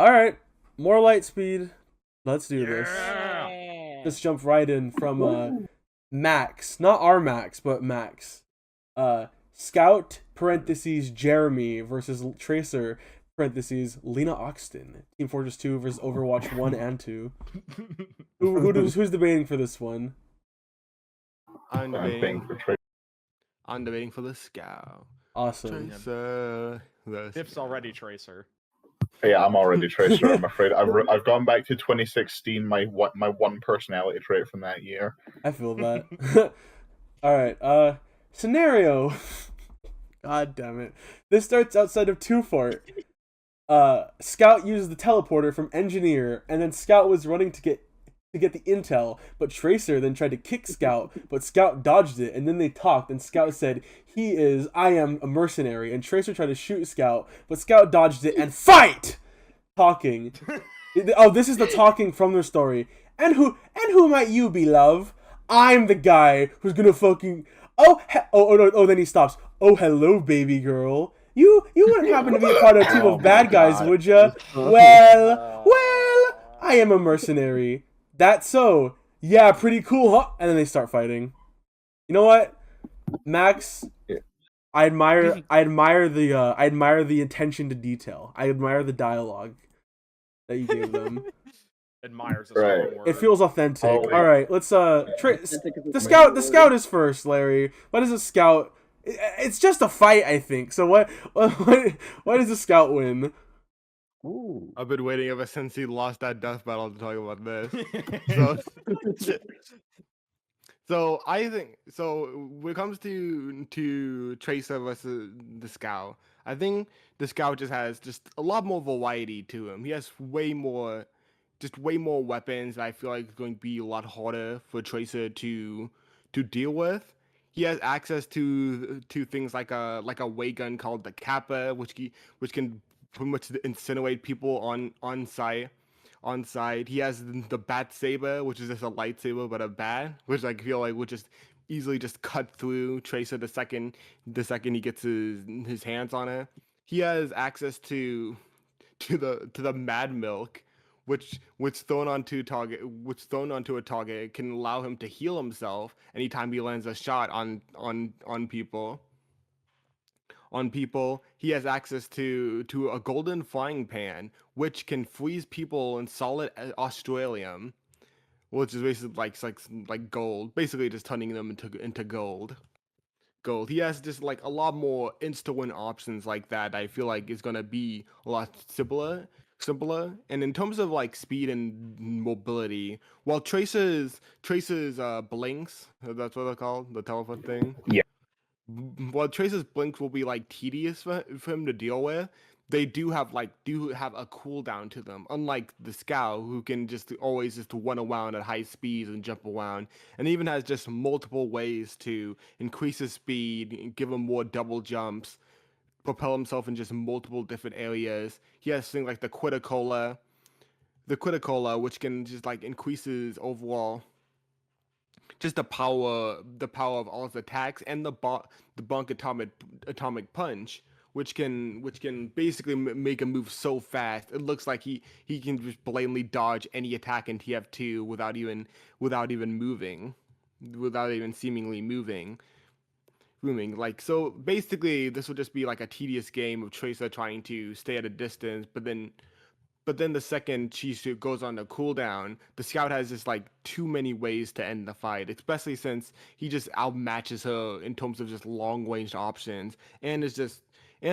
All right, more light speed. Let's do this. Yeah. Let's jump right in from Max, not our Max, but Max. Scout parentheses Jeremy versus Tracer parentheses Lena Oxton. Team Fortress 2 versus Overwatch 1 and 2. Who's debating for this one? I'm I'm paying debating. for trade. I'm debating for the Scout. Awesome. Tracer. Tiff's already Tracer. Yeah, I'm already Tracer. I'm afraid I've gone back to 2016. My one personality trait from that year. I feel that. All right. Scenario. God damn it. This starts outside of Two Fort. Scout uses the teleporter from Engineer, and then Scout was running to get the intel, but Tracer then tried to kick Scout, but Scout dodged it, and then they talked, and Scout said, I am a mercenary, and Tracer tried to shoot Scout, but Scout dodged it, and fight! Talking. Oh, this is the talking from their story. And who might you be, love? I'm the guy who's gonna fucking... Oh, then he stops. Oh, hello, baby girl. You wouldn't happen to be a part of a team of bad guys, would ya? Well, I am a mercenary. That's so. Yeah, pretty cool, huh? And then they start fighting. You know what, Max? I admire the attention to detail. I admire the dialogue that you gave them. Admires a strong word. It feels authentic. Oh, All right, let's the scout is first, Larry. What is a scout? It's just a fight, I think. So why does the scout win? Ooh. I've been waiting ever since he lost that death battle to talk about this. So I think when it comes to Tracer versus the Scout, I think the Scout just has a lot more variety to him. He has way more weapons that I feel like it's going to be a lot harder for Tracer to deal with. He has access to things like a way gun called the Kappa, which can pretty much incinerate people on site. He has the bat saber, which is just a lightsaber but a bat, which I feel like would just easily just cut through Tracer the second he gets his hands on it. He has access to the Mad Milk, which thrown onto a target can allow him to heal himself anytime he lands a shot on people. He has access to a golden frying pan, which can freeze people in solid Australium, which is basically like gold, basically just turning them into gold. He has just like a lot more insta-win options like that. I feel like is gonna be a lot simpler. And in terms of like speed and mobility, while Tracer's blinks, that's what they're called, the teleport thing. Yeah. While Tracer's blinks will be like tedious for him to deal with, they do have a cooldown to them. Unlike the Scout, who can just always just run around at high speeds and jump around, and even has just multiple ways to increase his speed, give him more double jumps, propel himself in just multiple different areas. He has things like the Criticola, which can just like increases overall just the power of all his attacks, and the Bonk atomic punch, which can basically make him move so fast. It looks like he can just blatantly dodge any attack in TF2 without even moving, without even seemingly moving. Like, so basically this will just be like a tedious game of Tracer trying to stay at a distance, but then the second she goes on the cooldown, the Scout has just like too many ways to end the fight, especially since he just outmatches her in terms of just long range options, and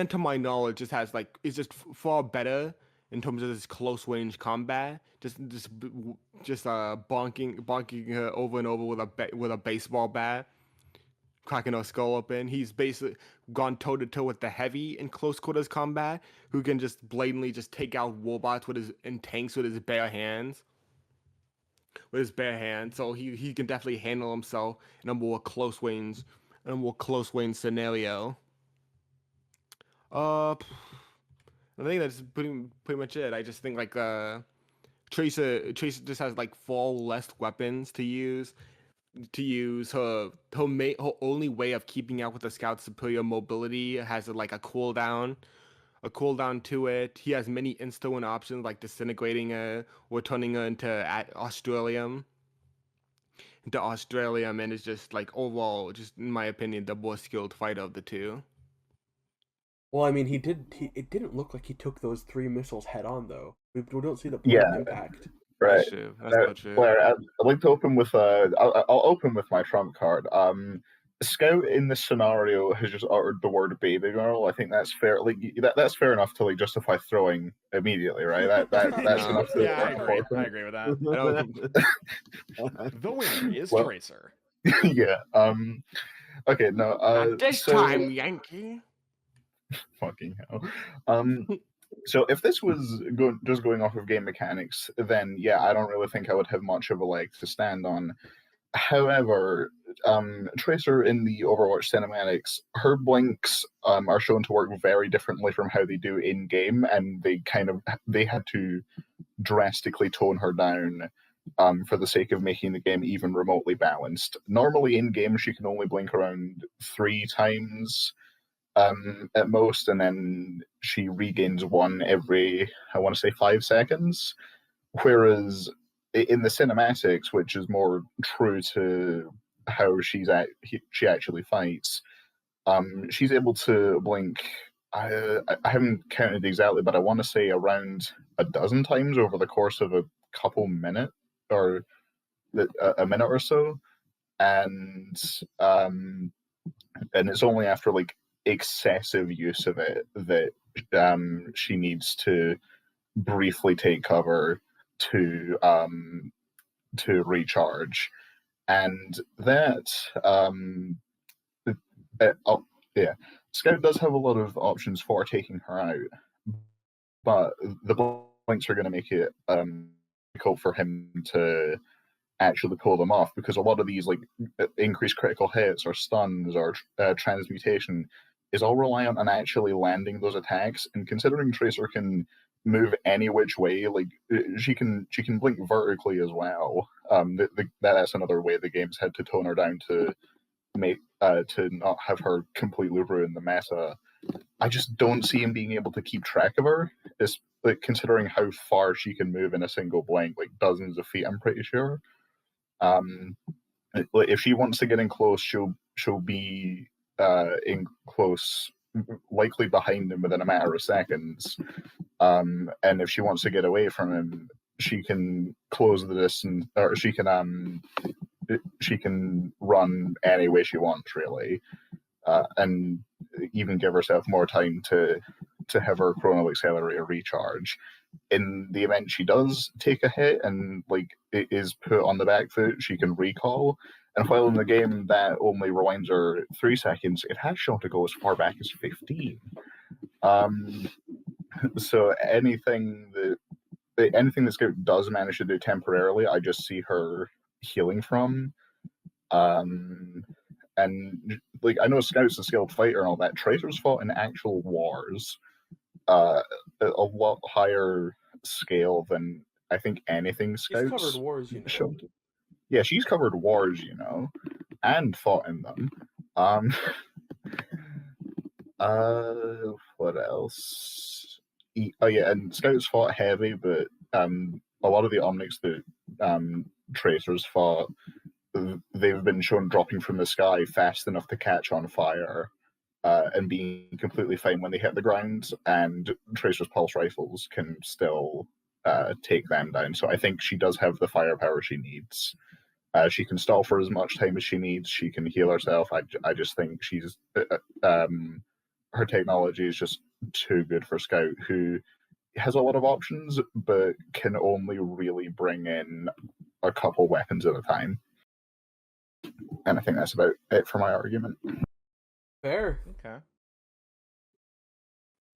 to my knowledge, just has like is just far better in terms of this close range combat. Just bonking her over and over with a baseball bat, cracking her skull open. He's basically gone toe to toe with the heavy in close quarters combat, who can just blatantly just take out robots and tanks with his bare hands. So he can definitely handle himself in a more close range scenario. I think that's pretty much it. I just think like Tracer just has like far less weapons to use. Her only way of keeping out with the Scout's superior mobility has like a cooldown. a cooldown to it. He has many insta-win options like disintegrating her or turning her into Australium. And is just like overall, just in my opinion, the more skilled fighter of the two. Well, I mean, it didn't look like he took those 3 missiles head on, though. We don't see the point Yeah. of impact. Right. That's true. That's not true. Blair, I'd like to open with I'll open with my trump card. Scout in this scenario has just uttered the word "baby girl." I think that's fair. Like that's fair enough to like justify throwing immediately, right? That's No. enough to. Yeah, I agree. I agree with that. The winner is Well- Tracer. Yeah. Okay. No. Not this so, time, Yankee. Fucking hell. So if this was just going off of game mechanics, then yeah, I don't really think I would have much of a leg to stand on. However, Tracer in the Overwatch cinematics, her blinks are shown to work very differently from how they do in game, and they had to drastically tone her down for the sake of making the game even remotely balanced. Normally in game, she can only blink around 3 times at most, and then she regains one every, I want to say, 5 seconds. Whereas in the cinematics, which is more true to how she actually fights, she's able to blink. I haven't counted exactly, but I want to say around a dozen times over the course of a couple minutes or a minute or so, and it's only after like excessive use of it that she needs to briefly take cover to recharge, and that oh yeah, Scout does have a lot of options for taking her out, but the blinks are going to make it difficult for him to actually pull them off, because a lot of these like increased critical hits or stuns or transmutation is all reliant on actually landing those attacks. And considering Tracer can move any which way, like she can blink vertically as well. That's another way the game's had to tone her down to make to not have her completely ruin the meta. I just don't see him being able to keep track of her. Is like considering how far she can move in a single blink, like dozens of feet. I'm pretty sure. If she wants to get in close, she'll be in close, likely behind him within a matter of seconds. And if she wants to get away from him, she can close the distance, or she can run any way she wants, really, and even give herself more time to have her chronal accelerator recharge. In the event she does take a hit and like it is put on the back foot, she can recall. And while in the game that only rewinds her 3 seconds, it has shown to go as far back as 15. So anything that Scout does manage to do temporarily, I just see her healing from. And like I know Scout's a skilled fighter and all that. Tracer's fought in actual wars, a lot higher scale than I think anything She's Scouts covered wars, you know. showed. Yeah, she's covered wars, and fought in them. Um, what else? Oh yeah, and Scouts fought heavy, but a lot of the Omnics that Tracers fought, they've been shown dropping from the sky fast enough to catch on fire. And being completely fine when they hit the ground, and Tracer's pulse rifles can still take them down. So I think she does have the firepower she needs. She can stall for as much time as she needs. She can heal herself. I just think she's her technology is just too good for Scout, who has a lot of options, but can only really bring in a couple weapons at a time. And I think that's about it for my argument. Fair. Okay.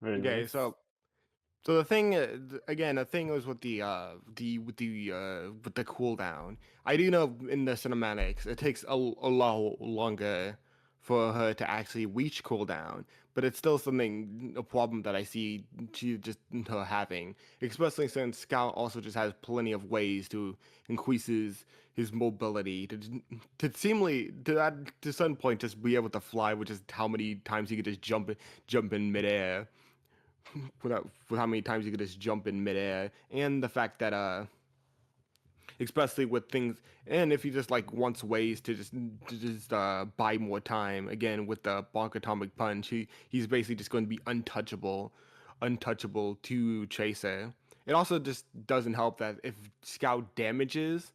Okay, so the thing again, the thing was with the cooldown. I do know in the cinematics it takes a lot longer for her to actually reach cooldown, but it's still a problem that I see she just her having, especially since Scout also just has plenty of ways to increase his mobility to seemingly to some point just be able to fly, which is how many times he could just jump in midair. with how many times you could just jump in midair, and the fact that especially with things, and if he just like wants ways to just buy more time again with the bonk atomic punch, he's basically just going to be untouchable to Tracer. It also just doesn't help that if Scout damages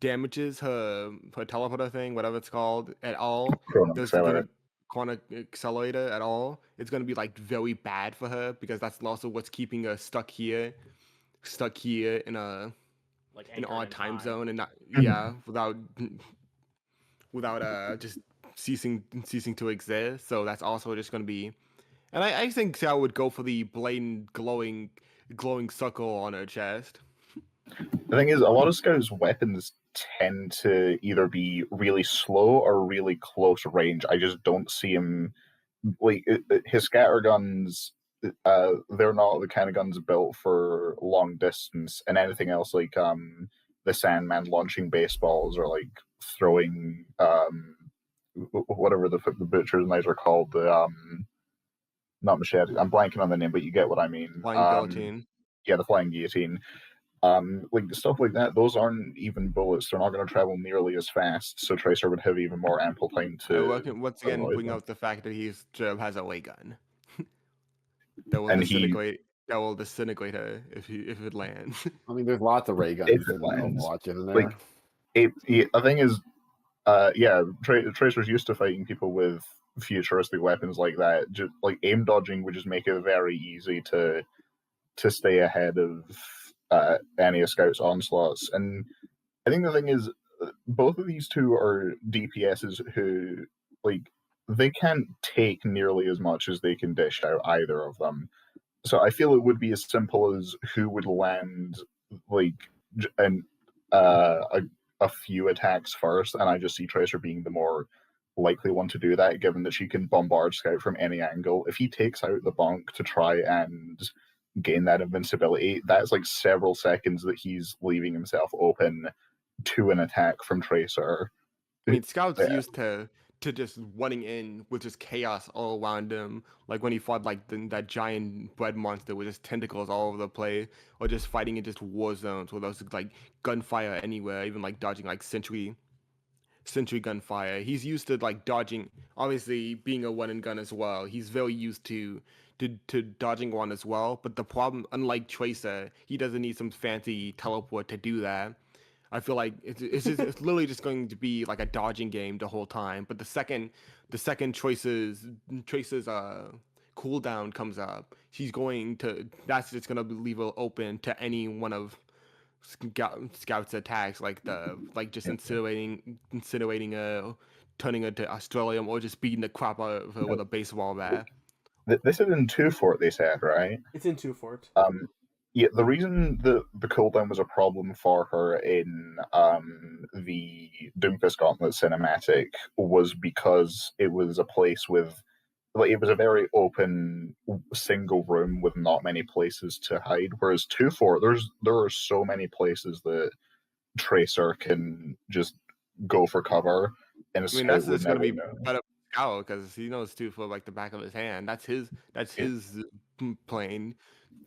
her teleporter thing, whatever it's called, at all, Chrono there's gonna Accelerator. quantum accelerator at all, it's gonna be like very bad for her because that's also what's keeping her stuck here in Like an anchored odd in time time. zone and not Mhm. without just ceasing to exist. So that's also just gonna be, and I think Xiao would go for the blatant glowing circle on her chest. The thing is, a lot of Scout's weapons tend to either be really slow or really close range. I just don't see him like his scatter guns. They're not the kind of guns built for long distance, and anything else like the Sandman launching baseballs or like throwing whatever the butcher's knives are called, the not machete. I'm blanking on the name, but you get what I mean. Flying guillotine. Yeah, the flying guillotine. Like stuff like that, those aren't even bullets. They're not going to travel nearly as fast, so Tracer would have even more ample time to Once again, avoid bring them. out the fact that he's has a ray gun that will And he, disintegrate her if it lands. I mean, there's lots of ray if guns it in lands, Overwatch, isn't like there? the thing is, yeah, Tracer's used to fighting people with futuristic weapons like that. Just like aim dodging would just make it very easy to stay ahead of any of Scout's onslaughts. And I think the thing is, both of these two are DPSs who, like, they can't take nearly as much as they can dish out, either of them. So I feel it would be as simple as who would land, like, an, a few attacks first, and I just see Tracer being the more likely one to do that, given that she can bombard Scout from any angle. If he takes out the bonk to try and gain that invincibility, that's like several seconds that he's leaving himself open to an attack from Tracer. I mean, Scout's Yeah. used to just running in with just chaos all around him. Like when he fought like that giant bread monster with just tentacles all over the place, or just fighting in just war zones where there's like gunfire anywhere, even like dodging like sentry gunfire. He's used to like dodging. Obviously, being a one and gun as well, he's very used to dodging one as well. But the problem, unlike Tracer, he doesn't need some fancy teleport to do that. I feel like it's literally just going to be like a dodging game the whole time. But the second Tracer's cooldown comes up, that's just gonna leave it open to any one of Scout's attacks, like just incinerating her, turning her to Australium, or just beating the crap out of her with a baseball bat. This is in 2 Fort, they said, right? It's in 2 Fort. Yeah, the reason the cooldown was a problem for her in the Doomfist Gauntlet cinematic was because it was a place with, like, it was a very open single room with not many places to hide. Whereas 2 Fort, there are so many places that Tracer can just go for cover, and a I mean, that's scout would just gonna never be know. better for Scout because he knows two for like the back of his hand. That's Yeah. his plane.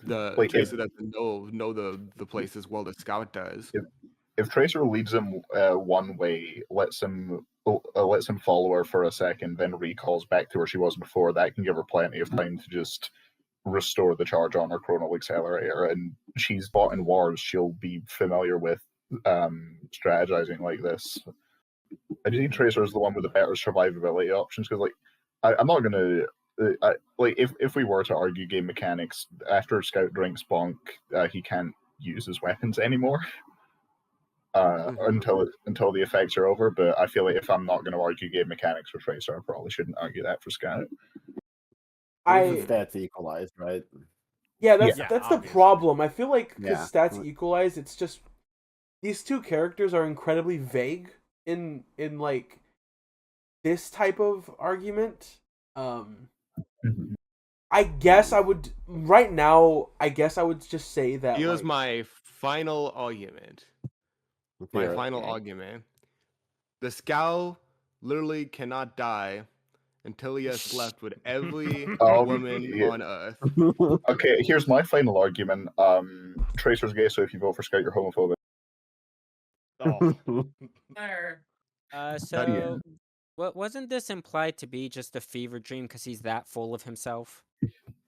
The Like Tracer doesn't know the place as well that Scout does. if Tracer leads him one way, lets him follow her for a second, then recalls back to where she was before, that can give her plenty of time to just restore the charge on her chronal accelerator. And she's fought in wars; she'll be familiar with strategizing like this. I do think Tracer is the one with the better survivability options because, like, I'm not gonna. Like if we were to argue game mechanics after Scout drinks bonk, he can't use his weapons anymore until the effects are over. But I feel like if I'm not going to argue game mechanics for Tracer, I probably shouldn't argue that for Scout. Those I stats equalized, right? Yeah, that's Yeah, that's the obviously. problem. I feel like because Yeah. stats equalize, it's just these two characters are incredibly vague in like this type of argument. Mhm. I guess I would right now. I guess I would just say that Here's like, my final argument. My Here. final argument. The Scout literally cannot die until he has slept with every woman yeah. on Earth. Okay, here's my final argument. Tracer's gay, so if you vote for Scout, you're homophobic. Oh, So what wasn't this implied to be just a fever dream because he's that full of himself?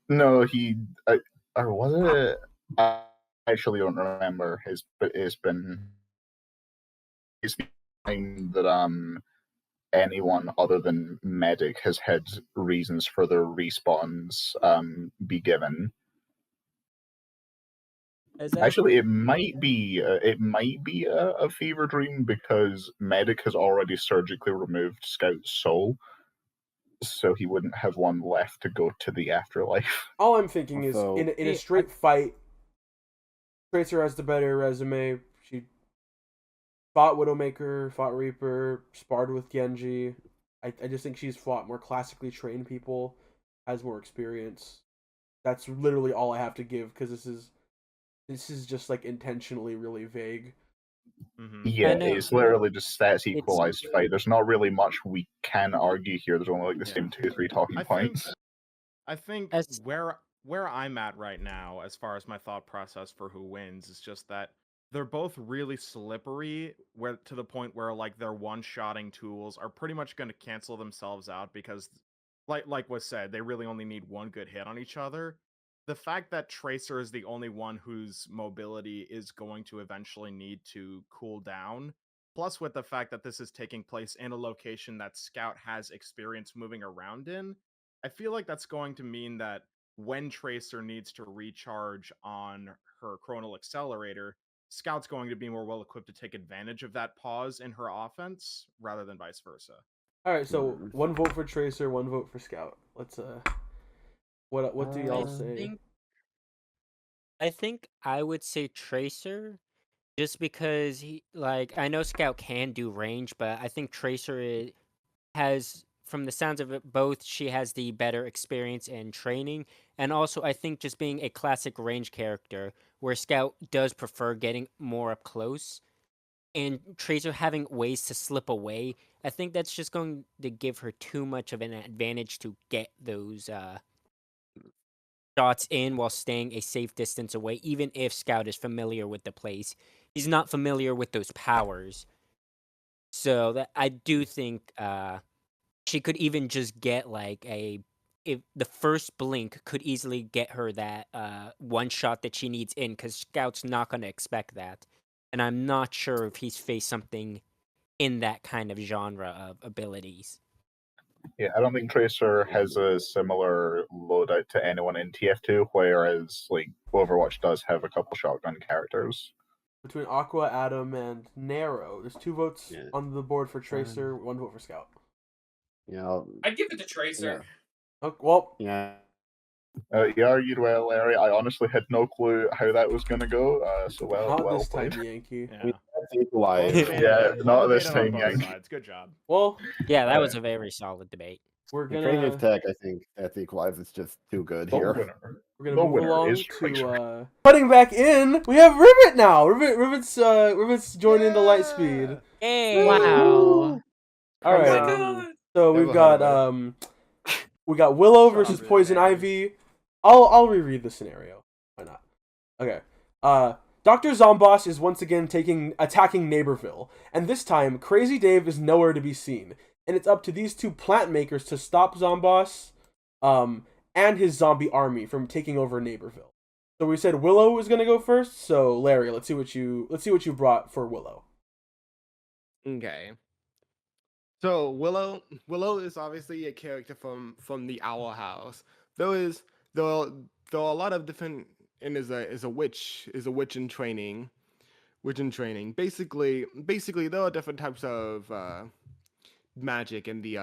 No, or was it? I actually don't remember. It's been that anyone other than Medic has had reasons for their respawns be given. Is that Actually, it might be a fever dream because Medic has already surgically removed Scout's soul, so he wouldn't have one left to go to the afterlife. All I'm thinking is So- in a straight fight, Tracer has the better resume. She fought Widowmaker, fought Reaper, sparred with Genji. I just think she's fought more classically trained people, has more experience. That's literally all I have to give because this is just like intentionally really vague. mhm. Yeah, know. it's literally just stats equalized fight. There's not really much we can argue here. There's only like the Yeah. same 2-3 talking I points. think As- where I'm at right now, as far as my thought process for who wins, is just that they're both really slippery, where to the point where like their one-shotting tools are pretty much going to cancel themselves out because, like was said, they really only need one good hit on each other. The fact that Tracer is the only one whose mobility is going to eventually need to cool down, plus with the fact that this is taking place in a location that Scout has experience moving around in, I feel like that's going to mean that when Tracer needs to recharge on her Chronal Accelerator, Scout's going to be more well equipped to take advantage of that pause in her offense rather than vice versa. All right, so one vote for Tracer, one vote for Scout. Let's what do y'all say? I think I would say Tracer, just because I know Scout can do range, but I think Tracer has, from the sounds of it, both she has the better experience and training, and also I think just being a classic range character, where Scout does prefer getting more up close, and Tracer having ways to slip away, I think that's just going to give her too much of an advantage to get those shots in while staying a safe distance away, even if Scout is familiar with the place. He's not familiar with those powers. So that I do think she could even just get if the first blink could easily get her that one shot that she needs in, because Scout's not going to expect that. And I'm not sure if he's faced something in that kind of genre of abilities. Yeah, I don't think Tracer has a similar loadout to anyone in TF2, whereas like Overwatch does have a couple shotgun characters. Between Aqua, Adam, and Nero, there's 2 votes Yeah. on the board for Tracer, 1 vote for Scout. I'd give it to Tracer. Oh, well, Yeah. You argued well, Larry. I honestly had no clue how that was going to go. So not well this played. time, Yankee. Yeah. That's equalized. Yeah, not this Debated on time, both Yankee. sides. Good job. Well, Yeah, that was a very solid debate. we're The creative gonna tech, I think that's equalized. It's just too good The here. winner. we're gonna The move winner along is to Tracer. putting back in. We have Rivet now. Rivet's joined into Lightspeed. Hey! Wow. All right. God. So Never we've heard got of it. we got Willow Shut up, versus Rivet Poison Aaron. Ivy. I'll reread the scenario. Why not? Okay. Dr. Zomboss is once again attacking Neighborville, and this time Crazy Dave is nowhere to be seen, and it's up to these 2 plant makers to stop Zomboss, and his zombie army from taking over Neighborville. So we said Willow was gonna go first. So Larry, let's see what you brought for Willow. Okay. So Willow is obviously a character from the Owl House. Though a lot of different, and is a witch in training. Basically there are different types of magic in the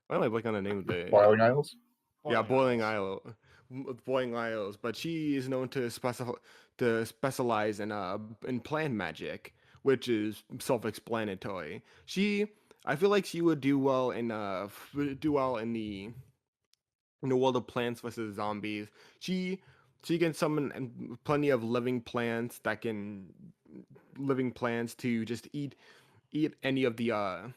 why am I blanking on the name of the Boiling Isles? yeah, Boiling Isles, but she is known to specialize in plant magic, which is self-explanatory. I feel like she would do well in the world of Plants vs Zombies. She can summon plenty of living plants to just eat any of the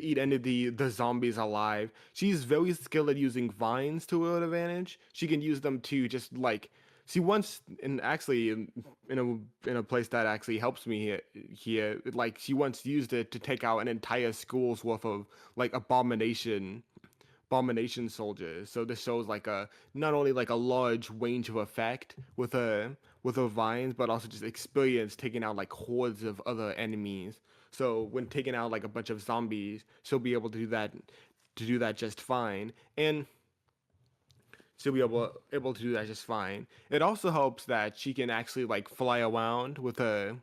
eat any of the zombies alive. She's very skilled at using vines to her advantage. She can use them to just like she once and actually in a place that actually helps me here like she once used it to take out an entire school's worth of like abomination soldiers. So this shows like a not only like a large range of effect with her vines, but also just experience taking out like hordes of other enemies. So when taking out like a bunch of zombies, she'll be able to do that just fine. And she'll be able to do that just fine. It also helps that she can actually like fly around with a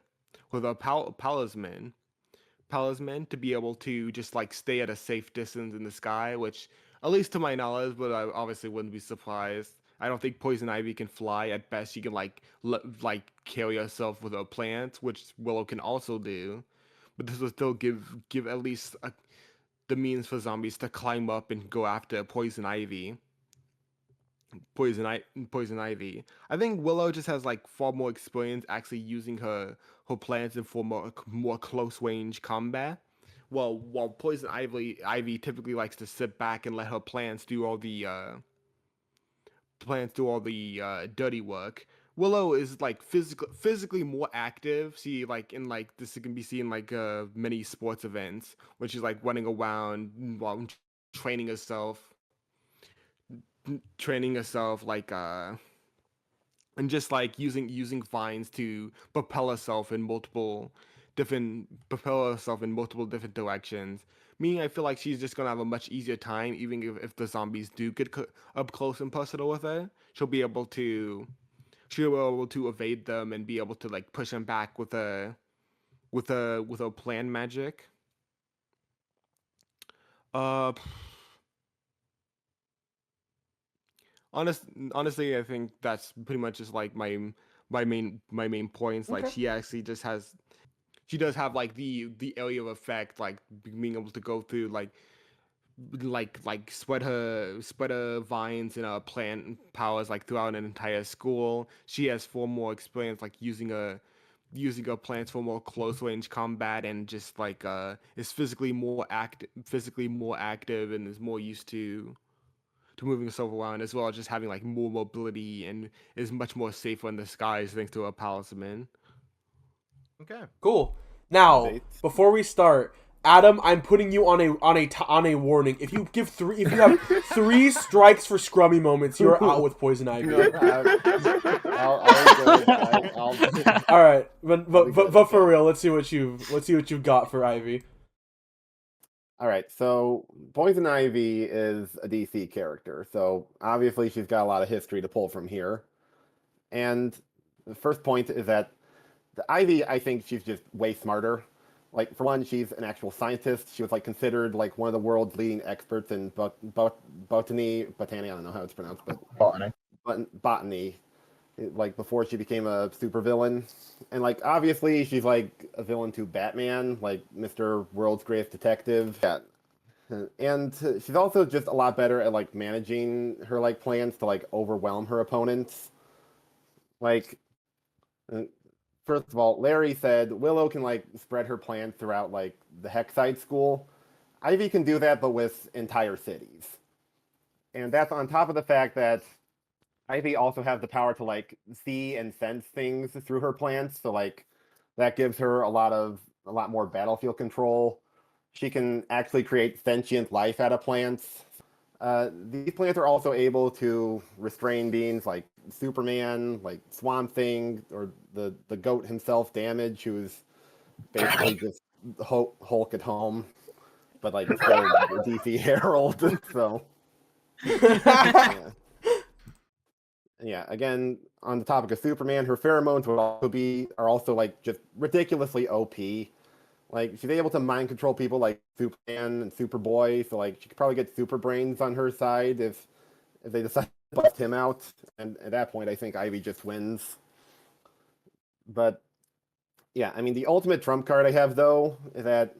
talisman to be able to just like stay at a safe distance in the sky, which at least to my knowledge, but I obviously wouldn't be surprised. I don't think Poison Ivy can fly. At best, she can like carry herself with a plant, which Willow can also do. But this will still give at least the means for zombies to climb up and go after Poison Ivy. Poison Ivy. I think Willow just has like far more experience actually using her plants in for more close range combat. While Ivy typically likes to sit back and let her plants do all the dirty work. Willow is like physically more active. She like in like this can be seen like many sports events where she's like running around while training herself like and just like using vines to propel herself in multiple different directions. Meaning I feel like she's just gonna have a much easier time even if the zombies do get up close and personal with her. She'll be able to evade them and be able to like push them back with a plan magic. uh Honestly, I think that's pretty much just like my main points. Like Okay. she actually just has, she does have like the area of effect, like being able to go through like spread her vines and plant powers like throughout an entire school. She has far more experience like using her plants for more close range combat and just like is physically more active and is more used to moving herself around, as well as just having like more mobility and is much more safer in the skies thanks to a talisman. Okay. Cool. Now, Debates. before we start, Adam, I'm putting you on a warning. If you have 3 strikes for scrummy moments, you're out with Poison Ivy. I'll All right, but good, for okay. real, let's see what you've got for Ivy. All right, so Poison Ivy is a DC character, so obviously she's got a lot of history to pull from here. And the first point is that the Ivy, I think she's just way smarter. Like, for one, she's an actual scientist. She was like considered like one of the world's leading experts in botany. I don't know how it's pronounced, but botany. Like before she became a supervillain, and like obviously she's like a villain to Batman, like Mr. World's Greatest Detective. Yeah, and she's also just a lot better at like managing her like plans to like overwhelm her opponents. Like, first of all, Larry said Willow can like spread her plans throughout like the Hexside School. Ivy can do that, but with entire cities, and that's on top of the fact that Ivy also has the power to like see and sense things through her plants, so like that gives her a lot more battlefield control. She can actually create sentient life out of plants. These plants are also able to restrain beings like Superman, like Swamp Thing, or the goat himself, Damage, who's basically just Hulk at home, but like still DC Herald. So yeah. Yeah, again, on the topic of Superman, her pheromones are also like just ridiculously OP. Like she's able to mind control people like Superman and Superboy, so like she could probably get Super Brains on her side if they decide to bust him out. And at that point, I think Ivy just wins. But yeah, I mean, the ultimate trump card I have though is that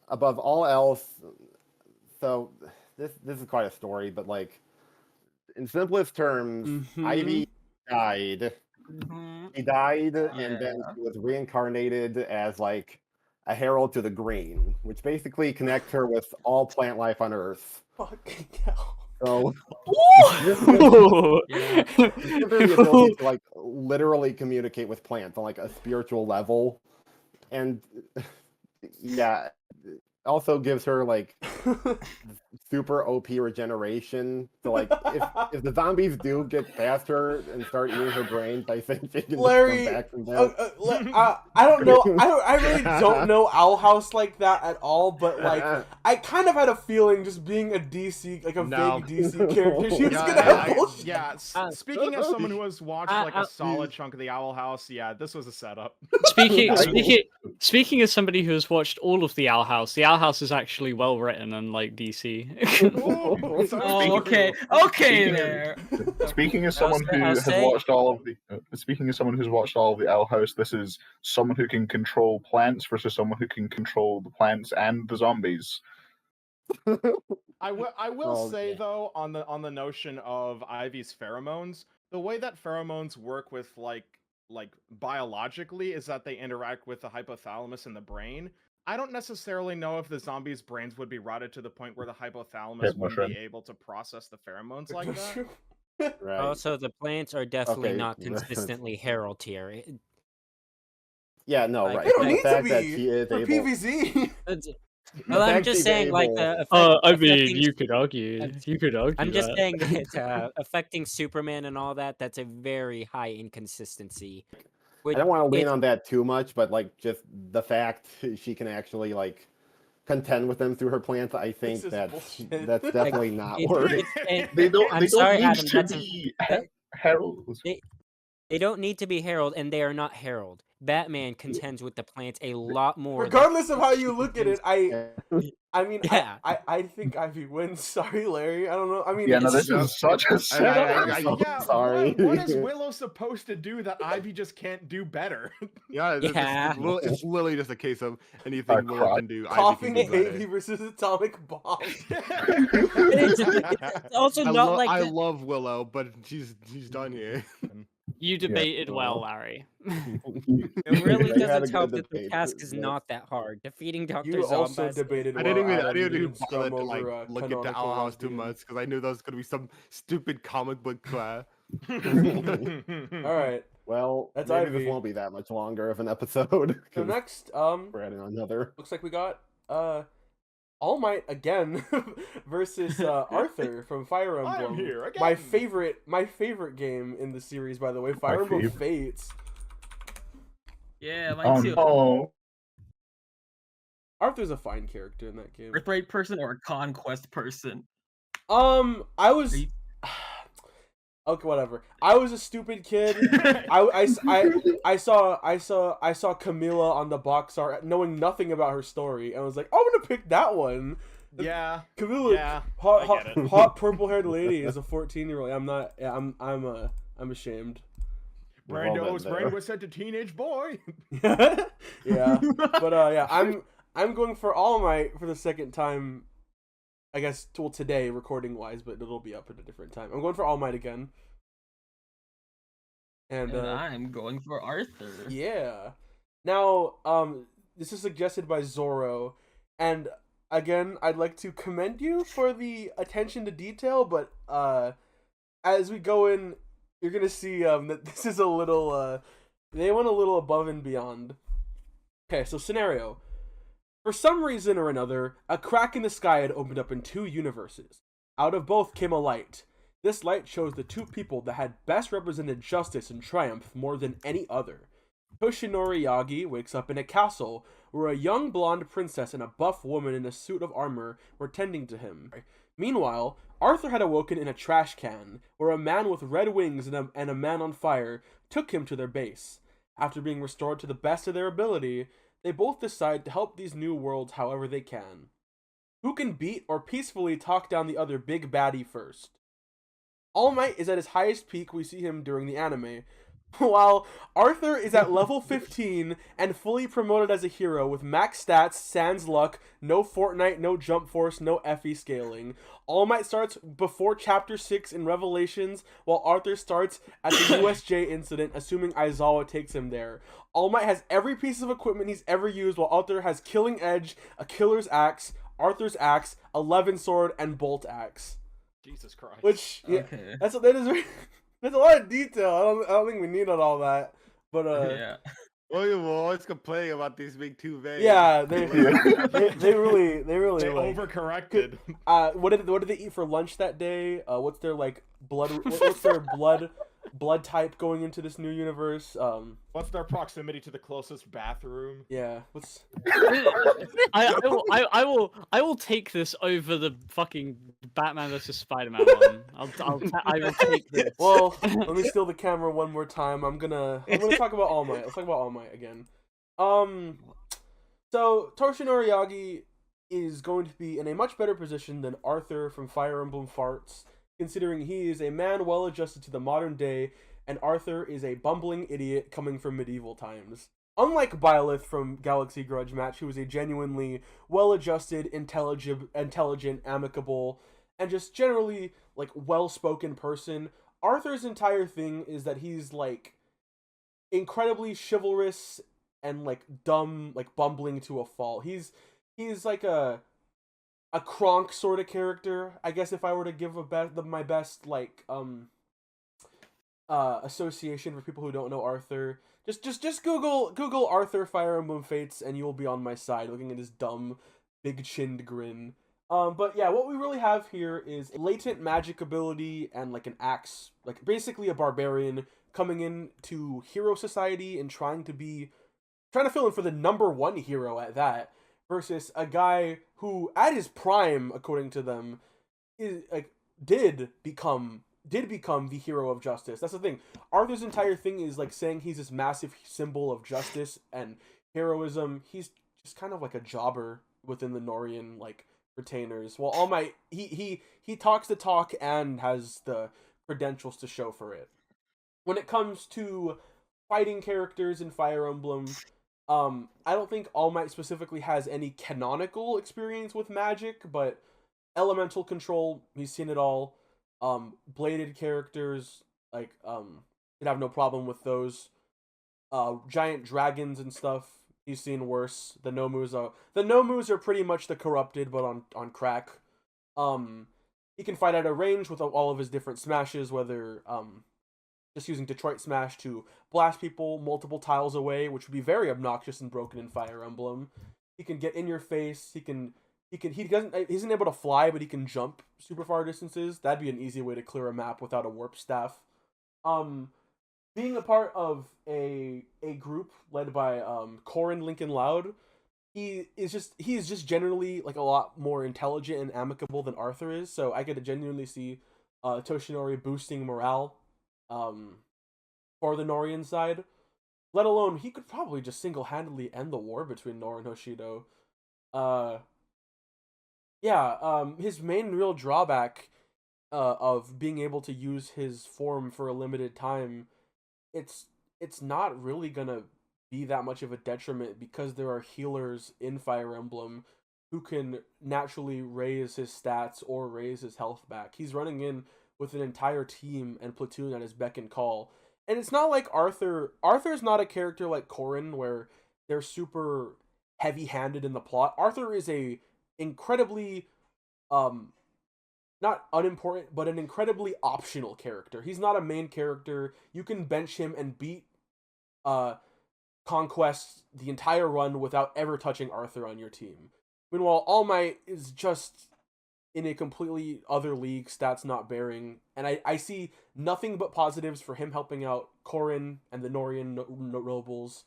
above all else, so this is quite a story, but like in simplest terms, Ivy died. He died, and then he was reincarnated as like a herald to the green, which basically connects her with all plant life on Earth. Fucking hell. So this Ooh. gives her the ability to like literally communicate with plants on like a spiritual level, and yeah, also gives her like super OP regeneration. So like if the zombies do get past her and start eating her brains, I think she can Larry, just come back from that. I don't know. I really don't know Owl House like that at all. But like, I kind of had a feeling, just being a DC, like a No. vague DC character, she was Yeah, gonna have bullshit. Yeah, speaking as someone who has watched like a solid chunk of the Owl House, yeah, this was a setup. Speaking as somebody who has watched all of the Owl House is actually well written, unlike DC. Oh, okay. Okay there. Speaking as someone who has watched all of the, speaking as someone who's watched all of the Owl House, this is someone who can control plants versus someone who can control the plants and the zombies. I will say though, on the notion of Ivy's pheromones, the way that pheromones work with like biologically is that they interact with the hypothalamus in the brain. I don't necessarily know if the zombies' brains would be rotted to the point where the hypothalamus wouldn't be able to process the pheromones like that. Right. Also, the plants are definitely not consistently herald here. Yeah, no, Like, right. They don't The need to fact that be she is for able. PVZ. Well, I'm fact just she's saying, like, able- the I mean, affecting- you could argue. You could argue. I'm just that. saying that affecting Superman and all that, that's a very high inconsistency. I don't want to lean on that too much, but like just the fact she can actually like contend with them through her plants, I think is that's bullshit. definitely not It- working. They don't. I'm They sorry, don't need Adam, to that's be that- heralds. They don't need to be herald, and they are not herald. Batman contends with the plants a lot more. Regardless of how you look at it, I mean, Yeah. I think Ivy wins. Sorry, Larry. I don't know. I mean, Yeah, no, this is such a setup. Yeah, Sorry. What is Willow supposed to do that Ivy just can't do better? Yeah, Yeah. it's literally just a case of anything Willow cry. can do. Ivy coughing can do better. baby versus atomic bomb. It's also not like I the- love Willow, but she's done here. You debated well, well. Larry. It really They had a doesn't help good that the debate, task is but- not that hard. Defeating Dr. You also Zombas. debated. I didn't well, even Adam. You bother didn't to scrum like over, look into canonical Owl House too lesbian. much because I knew there was gonna be some stupid comic book class. All right. Well, That's maybe Ivy. this won't be that much longer of an episode. So 'cause next, we're adding another. looks like we got All Might again versus Arthur from Fire I am Emblem. here My again. favorite game in the series, by the way. Fire Emblem favorite. Fates. Yeah, Oh mine too. no! Arthur's a fine character in that game. Birthright person or a conquest person? I was. Are you- Okay, whatever. I was a stupid kid. I saw Camilla on the box art, knowing nothing about her story, and I was like, I'm gonna pick that one. Yeah. Camilla, Yeah, hot, I get it. hot purple-haired lady is a 14-year-old. I'm not. Yeah, I'm ashamed. We've all been Brando's brain there. was sent to teenage boy. Yeah, but yeah, I'm going for All Might for the second time. I guess till today, recording wise, but it'll be up at a different time. I'm going for All Might again. And And I'm going for Arthur. yeah. Now, this is suggested by Zorro, and again, I'd like to commend you for the attention to detail, but as we go in, you're gonna see that this is a little they went a little above and beyond. Okay, so scenario. For some reason or another, a crack in the sky had opened up in two universes. Out of both came a light. This light shows the two people that had best represented justice and triumph more than any other. Toshinori Yagi wakes up in a castle where a young blonde princess and a buff woman in a suit of armor were tending to him. Meanwhile, Arthur had awoken in a trash can, where a man with red wings and a man on fire took him to their base. After being restored to the best of their ability, they both decide to help these new worlds however they can. Who can beat or peacefully talk down the other big baddie first? All Might is at his highest peak. We see him during the anime. While Arthur is at level 15 and fully promoted as a hero with max stats, sans luck, no Fortnite, no jump force, no FE scaling. All Might starts before Chapter 6 in Revelations, while Arthur starts at the USJ incident, assuming Aizawa takes him there. All Might has every piece of equipment he's ever used, while Arthur has Killing Edge, a Killer's Axe, Arthur's Axe, 11 Sword, and Bolt Axe. Jesus Christ. Which, yeah, Okay. that is... There's a lot of detail. I don't think we needed all that. But Yeah. Well, you will always complain about these being too vague. yeah, they really They like, overcorrected. what did they eat for lunch that day? What's their like what's their blood type going into this new universe? What's their proximity to the closest bathroom? Yeah, what's I will take this over the fucking Batman vs Spider-Man one. I will take this. well, let me steal the camera one more time. I'm gonna talk about All Might. Let's talk about All Might again. So Toshinori Yagi is going to be in a much better position than Arthur from Fire Emblem Farts, considering he is a man well adjusted to the modern day, and Arthur is a bumbling idiot coming from medieval times. Unlike Byleth from Galaxy Grudge Match, who is a genuinely well-adjusted, intelligent, amicable, and just generally like well-spoken person, Arthur's entire thing is that he's like incredibly chivalrous and like dumb, like bumbling to a fault. He's like a Kronk sort of character, I guess, if I were to give my best like association for people who don't know Arthur. Just Google Arthur Fire Emblem Fates and you'll be on my side looking at his dumb big chinned grin. But yeah, what we really have here is latent magic ability and like an axe, like basically a barbarian coming into hero society and trying to fill in for the number one hero at that, versus a guy who at his prime, according to them, is like did become the hero of justice. That's the thing. Arthur's entire thing is like saying he's this massive symbol of justice and heroism. He's just kind of like a jobber within the Norian like retainers. Well, All Might he talks the talk and has the credentials to show for it. When it comes to fighting characters in Fire Emblem, I don't think All Might specifically has any canonical experience with magic, but elemental control, he's seen it all. Bladed characters, like, he'd have no problem with those. Giant dragons and stuff, he's seen worse. The Nomus are pretty much the corrupted, but on crack. He can fight at a range with all of his different smashes, whether, just using Detroit Smash to blast people multiple tiles away, which would be very obnoxious and broken in Fire Emblem. He can get in your he isn't able to fly, but he can jump super far distances. That'd be an easy way to clear a map without a warp staff. Being a part of a group led by Corrin Lincoln Loud, he is just generally like a lot more intelligent and amicable than Arthur is. So I could genuinely see Toshinori boosting morale for the Norian side. Let alone he could probably just single-handedly end the war between Nor and Hoshido. His main real drawback of being able to use his form for a limited time, it's not really gonna be that much of a detriment because there are healers in Fire Emblem who can naturally raise his stats or raise his health back. He's running in with an entire team and platoon at his beck and call. And it's not like Arthur's not a character like Corrin where they're super heavy-handed in the plot. Arthur is a incredibly not unimportant, but an incredibly optional character. He's not a main character. You can bench him and beat Conquest the entire run without ever touching Arthur on your team. Meanwhile, All Might is just in a completely other league, stats not bearing, and I see nothing but positives for him helping out Corrin and the Norian nobles,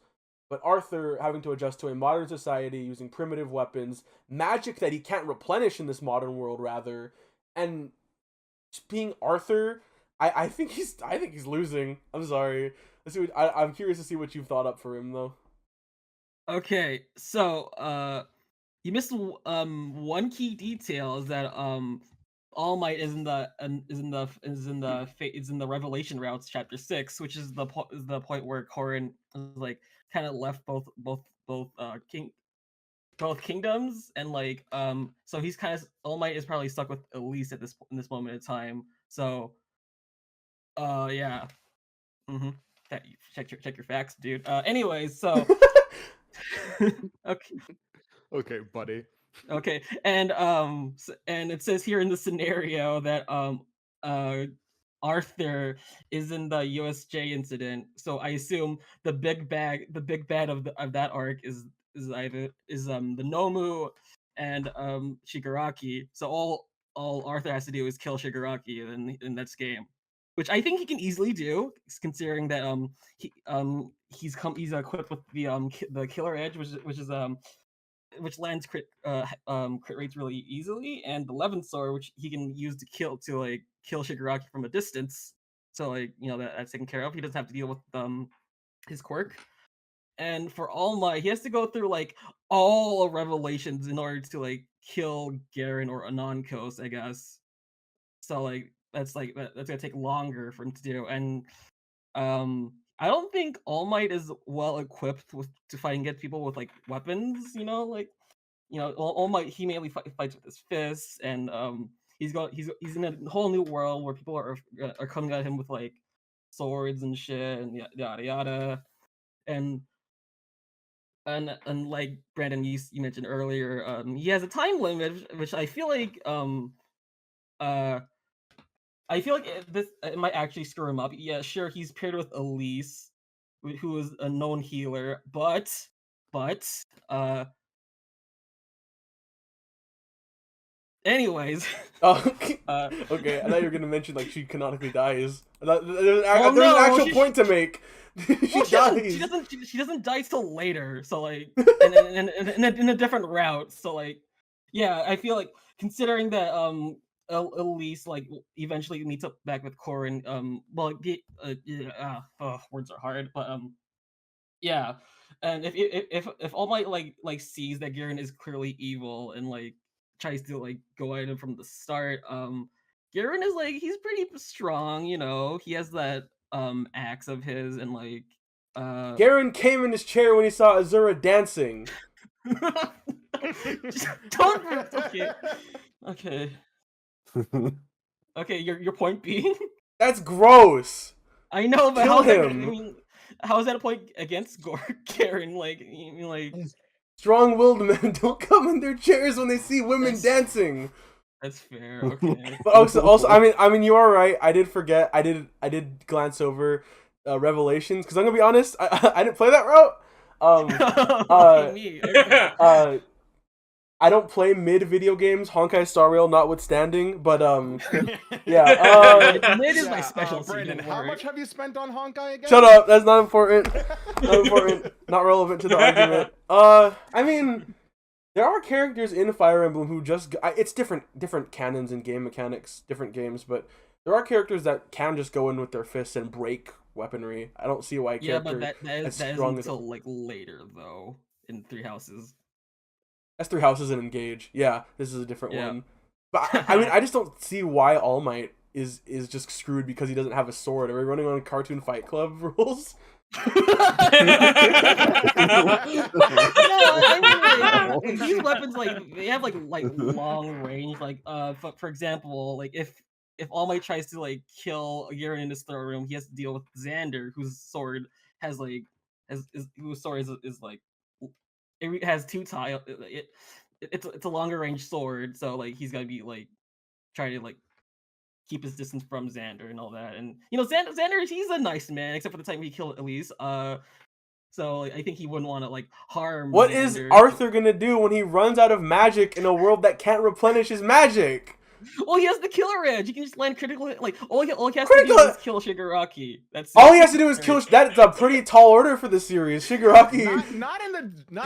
but Arthur having to adjust to a modern society using primitive weapons, magic that he can't replenish in this modern world rather, and just being Arthur, I think he's losing. I'm sorry. I'm curious to see what you've thought up for him though. Okay, so you missed one key detail is that All Might is in the Revelation Routes chapter 6, which is the point where Corrin is like kind of left both kingdoms, and like so he's kind of All Might is probably stuck with Elise at in this moment in time. So yeah. Mm-hmm. Check your facts, dude. Anyways, so okay. Okay, buddy. Okay, and and it says here in the scenario that Arthur is in the USJ incident, so I assume the big bad of that arc is either the Nomu and Shigaraki. So all Arthur has to do is kill Shigaraki in that game, which I think he can easily do, considering that he's equipped with the Killer Edge, which lands crit rates really easily, and the Levin Sword, which he can use to kill Shigaraki from a distance. So like that's taken care of. He doesn't have to deal with his quirk. And for All Might, he has to go through like all of Revelations in order to like kill Garen or Anankos, I guess. So like that's gonna take longer for him to do. And I don't think All Might is well equipped to fight and get people with like weapons. All Might, he mainly fights with his fists, and he's in a whole new world where people are coming at him with like swords and shit and yada yada. And like Brandon, you mentioned earlier, he has a time limit, which I feel like it might actually screw him up. Yeah, sure, he's paired with Elise, who is a known healer, but anyways. Oh, okay. Okay, I thought you were gonna mention like she canonically dies. There's an actual point to make. She dies. She doesn't die till later. So like, in a different route. So like, yeah, I feel like considering that Elise like eventually meets up back with Corrin. Words are hard, but yeah. And if All Might like sees that Garen is clearly evil and like tries to like go at him from the start, Garen is like he's pretty strong, he has that axe of his, and like Garen came in his chair when he saw Azura dancing. Don't okay your point being That's gross. I know, but Kill him. How is that a point against Garen? Like Strong-willed men don't come in their chairs when they see women dancing. That's fair. Okay. But also, I mean, you are right. I did forget. I did glance over Revelations, because I'm gonna be honest. I didn't play that route. Okay. I don't play mid video games, Honkai Star Rail notwithstanding, but mid is my specialty. Brandon, how much have you spent on Honkai again? Shut up, that's not important. Not important. Not relevant to the argument. I mean, there are characters in Fire Emblem who just it's different canons and game mechanics, different games, but there are characters that can just go in with their fists and break weaponry. I don't see why a character but that is until like later though in Three Houses. That's Three Houses and Engage. Yeah, this is a different one. But I mean, I just don't see why All Might is just screwed because he doesn't have a sword. Are we running on Cartoon Fight Club rules? I mean, these weapons they have like long range. Like for example, like if All Might tries to like kill Garen in his throne room, he has to deal with Xander, whose sword has like whose sword is like it has two tile. It's a longer range sword, so like he's gotta be like trying to like keep his distance from Xander and all that. And Xander, he's a nice man, except for the time he killed Elise. So like, I think he wouldn't want to like harm. What Xander. is Arthur gonna do when he runs out of magic in a world that can't replenish his magic? Well, he has the Killer Edge. He can just land critically. Like all he has to do is kill Shigaraki. That's all he has to do is kill. That's a pretty tall order for the series. Shigaraki. Not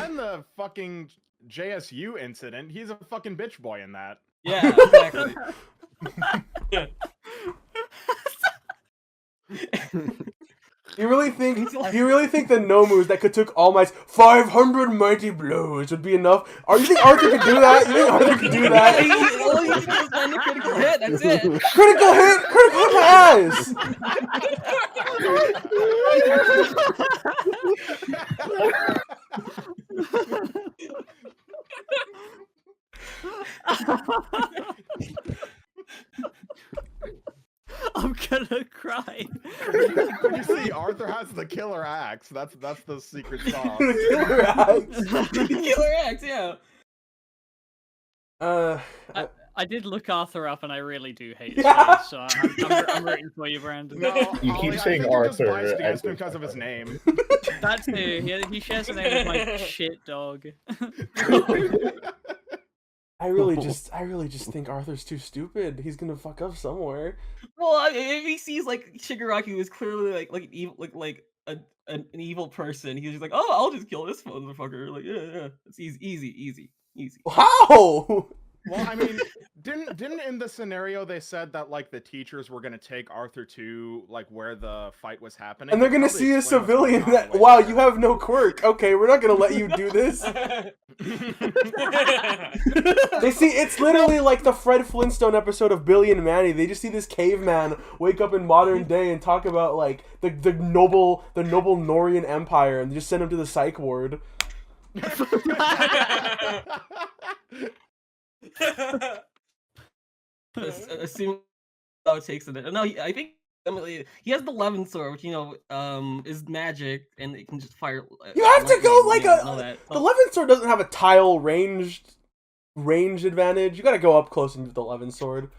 in the fucking JSU incident. He's a fucking bitch boy in that. Yeah, exactly. You really think the Nomus that could took All Might's 500 mighty blows would be enough? Or you think Arthur could do that? You think Arthur could do that? All you need is one critical hit. That's it. Critical hit my ass. I'm gonna cry. When you see Arthur has the killer axe, that's the secret sauce. Killer axe. Killer axe, yeah. I did look Arthur up, and I really do hate Yeah. space, so I'm rooting for you, Brandon. No, You keep Ollie, saying I think Arthur You're just biased against him as- because of his name. That's who. He shares a name with my shit dog. I really just think Arthur's too stupid. He's gonna fuck up somewhere. Well, if he sees like Shigaraki was clearly like evil, an evil person, he was just like, oh, I'll just kill this motherfucker. Like, yeah, it's easy. How? Well, I mean, didn't in the scenario they said that like the teachers were gonna take Arthur to like where the fight was happening, And they're gonna Probably see a explain what's civilian going on that, the way wow, there. you have no quirk. Okay, we're not gonna let you do this. They see, it's literally like the Fred Flintstone episode of Billy and Manny. They just see this caveman wake up in modern day and talk about like the noble Norian Empire, and they just send him to the psych ward. Assume how it takes it. No, I think he has the 11th sword, which is magic, and it can just fire. You have to go like that. the 11th sword doesn't have a tile range advantage. You gotta go up close into the 11th sword.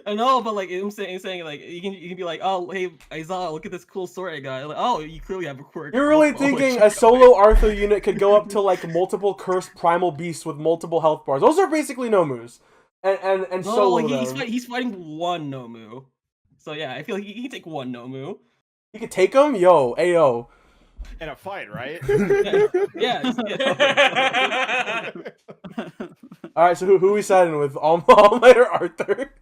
I know, but like I'm saying like you can be like, oh hey Aizawa, look at this cool sword I got. Like, oh, you clearly have a quirk. You're really thinking a solo Arthur unit could go up to like multiple cursed primal beasts with multiple health bars. Those are basically Nomus. And No, solo he's fighting one Nomu. So yeah, I feel like he can take one Nomu. You could take him? Yo, ayo. In a fight, right? Yeah. Alright, so who we siding with? All Might or Arthur?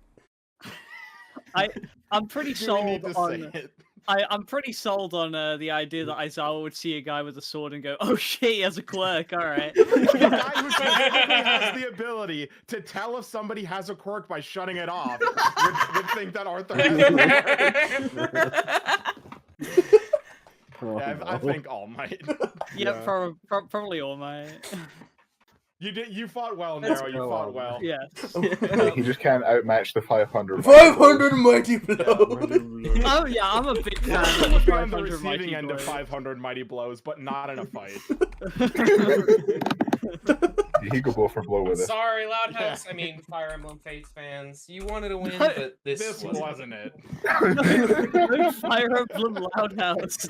I'm pretty Do we need sold to on. say it? I'm pretty sold on the idea that Aizawa would see a guy with a sword and go, "Oh shit, he has a quirk." All right. The guy who specifically has the ability to tell if somebody has a quirk by shutting it off would think that Arthur has a quirk. Yeah, I think All Might. Yeah, probably All Might. You fought well, That's Nero. You fought well. Yeah. He just can't outmatch the 500. 500 mighty blows! Oh yeah, I'm a big fan He of would the be on the 500 receiving mighty end of blows. 500 mighty blows, but not in a fight. He could blow for blow with it. Sorry, Loud Yeah. House. I mean, Fire Emblem Fates fans. You wanted to win, No, but this This wasn't it. No Fire Emblem Loud House.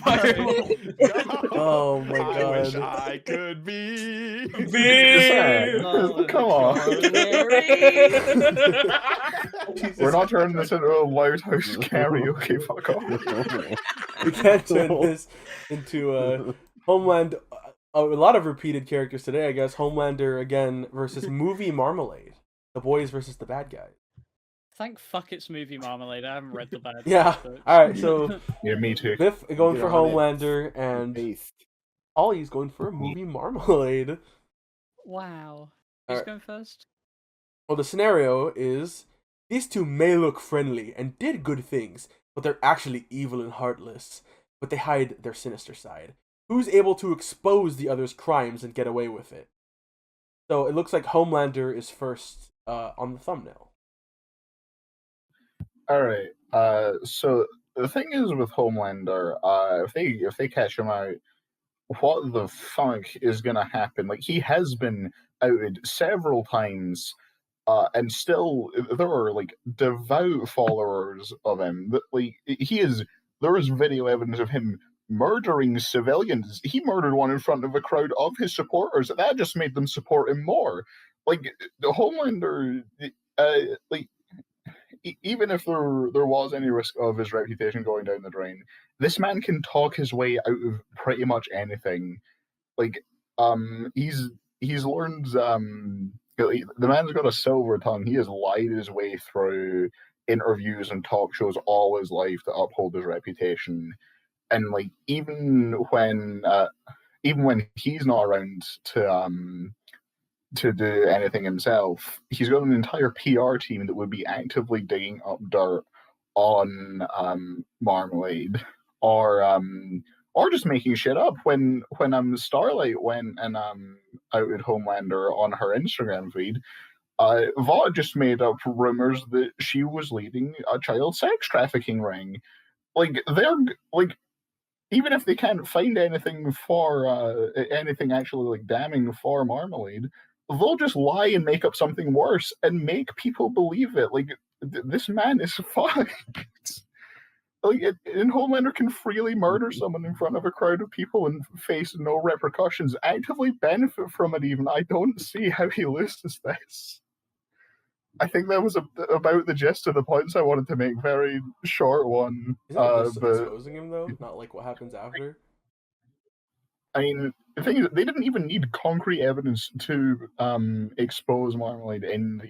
Oh my I wish god. I could be. Come on. We're not turning this into a Lighthouse karaoke. Fuck off. We can't turn this into Homeland. A lot of repeated characters today, I guess. Homelander again versus Movie Marmalade. The boys versus the bad guys. Thank fuck it's movie Marmalade. I haven't read the bad. Yeah. books. Alright, so Yeah, me too. Biff going Get for on it. Homelander and Beast. Ollie's going for Movie Marmalade. Wow. Who's Alright. going first? Well, the scenario is these two may look friendly and did good things, but they're actually evil and heartless. But they hide their sinister side. Who's able to expose the other's crimes and get away with it? So it looks like Homelander is first on the thumbnail. All right. So the thing is with Homelander, if they catch him out, what the fuck is gonna happen? Like, he has been outed several times, and still there are like devout followers of him. That like there is video evidence of him murdering civilians. He murdered one in front of a crowd of his supporters. That just made them support him more. Like, the Homelander, even if there was any risk of his reputation going down the drain, this man can talk his way out of pretty much anything. Like, he's learned, the man's got a silver tongue. He has lied his way through interviews and talk shows all his life to uphold his reputation. And like even when he's not around to do anything himself, he's got an entire PR team that would be actively digging up dirt on Marmalade, or just making shit up. When Starlight went and outed Homelander on her Instagram feed, Vought just made up rumors that she was leading a child sex trafficking ring. Like they're like, even if they can't find anything for anything actually like damning for Marmalade, they'll just lie and make up something worse and make people believe it. Like this man is fucked. Like, and Homelander can freely murder someone in front of a crowd of people and face no repercussions, actively benefit from it even. I don't see how he loses this. I think that was about the gist of the points I wanted to make. Very short one. Isn't it just but exposing him though, not like what happens after? I mean, the thing is, they didn't even need concrete evidence to expose Marmalade in the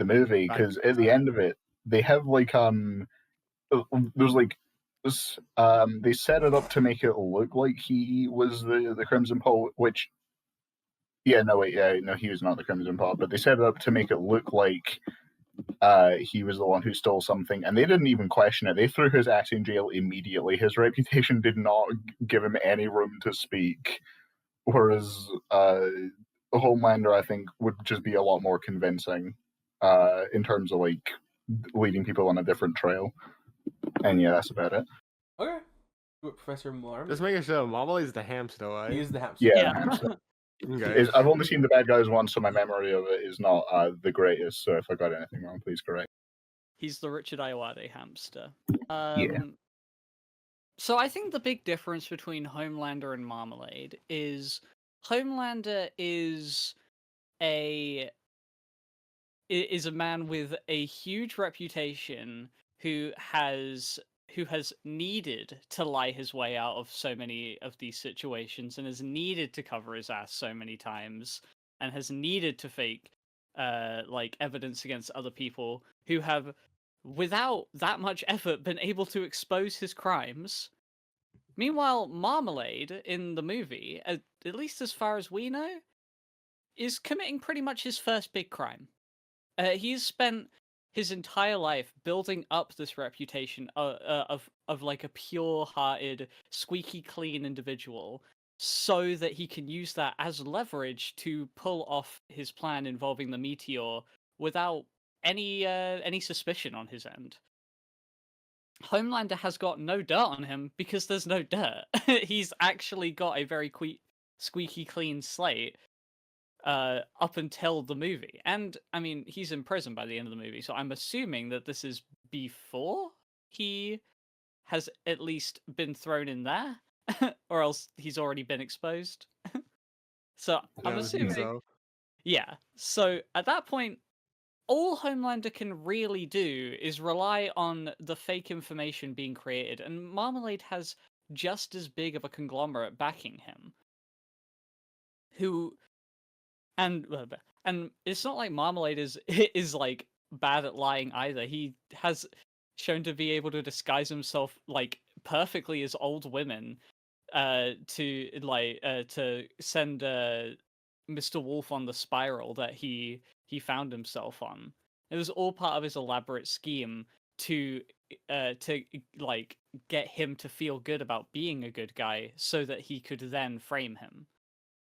movie, because at the end of it, they have like there's like this, they set it up to make it look like he was the Crimson Poet, which no, he was not the Crimson Poet, but they set it up to make it look like he was the one who stole something, and they didn't even question it. They threw his ass in jail immediately. His reputation did not give him any room to speak, whereas Homelander, I think, would just be a lot more convincing in terms of like leading people on a different trail. And yeah, that's about it. Okay. Professor Marm. Just making sure Marmalade's the hamster, right? He is the hamster. Yeah, Yeah. the hamster. Okay. I've only seen the bad guys once, so my memory of it is not the greatest. So if I got anything wrong, please correct. He's the Richard Ayoade hamster. Yeah. So I think the big difference between Homelander and Marmalade is Homelander is a man with a huge reputation who has needed to lie his way out of so many of these situations and has needed to cover his ass so many times and has needed to fake like evidence against other people who have, without that much effort, been able to expose his crimes. Meanwhile, Marmalade in the movie, at least as far as we know, is committing pretty much his first big crime. He's spent his entire life building up this reputation of like a pure-hearted, squeaky clean individual, so that he can use that as leverage to pull off his plan involving the meteor without any suspicion on his end. Homelander has got no dirt on him because there's no dirt. He's actually got a very squeaky clean slate up until the movie. And, I mean, he's in prison by the end of the movie, so I'm assuming that this is before he has at least been thrown in there, or else he's already been exposed. So, I'm assuming... So. Yeah, so at that point, all Homelander can really do is rely on the fake information being created, and Marmalade has just as big of a conglomerate backing him. And it's not like Marmalade is like bad at lying either. He has shown to be able to disguise himself like perfectly as old women to send Mr. Wolf on the spiral that he found himself on. It was all part of his elaborate scheme to like get him to feel good about being a good guy, so that he could then frame him.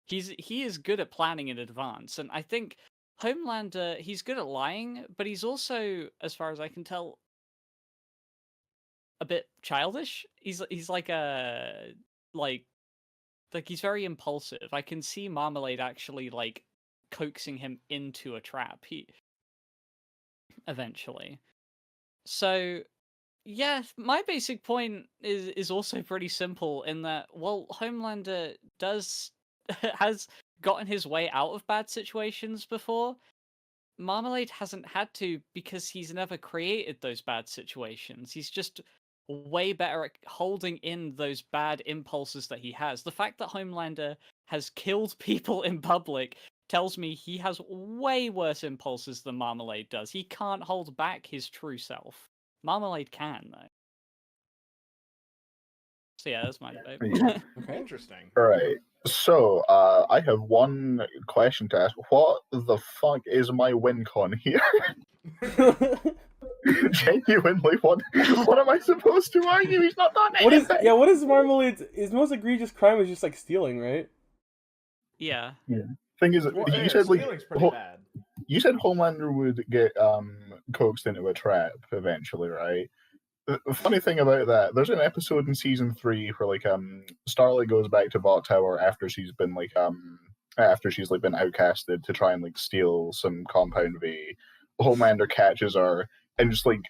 He is good at planning in advance, and I think Homelander, he's good at lying, but he's also, as far as I can tell, a bit childish. He's like he's very impulsive. I can see Marmalade actually like coaxing him into a trap. Eventually. So, yeah, my basic point is also pretty simple in that, well, Homelander has gotten his way out of bad situations before. Marmalade hasn't had to, because he's never created those bad situations. He's just way better at holding in those bad impulses that he has. The fact that Homelander has killed people in public tells me he has way worse impulses than Marmalade does. He can't hold back his true self. Marmalade can, though. So yeah, that's my debate. Yeah. Okay. Interesting. All right. So, I have one question to ask. What the fuck is my win con here? Genuinely, what am I supposed to argue? He's not done anything. What is Marmalade's? His most egregious crime is just like stealing, right? Yeah. Thing is, Well, you said like stealing's pretty bad. you said Homelander would get coaxed into a trap eventually, right? The funny thing about that, there's an episode in season 3 where like Starlight goes back to Bot Tower after she's been like been outcasted to try and like steal some compound V. Homelander catches her and just like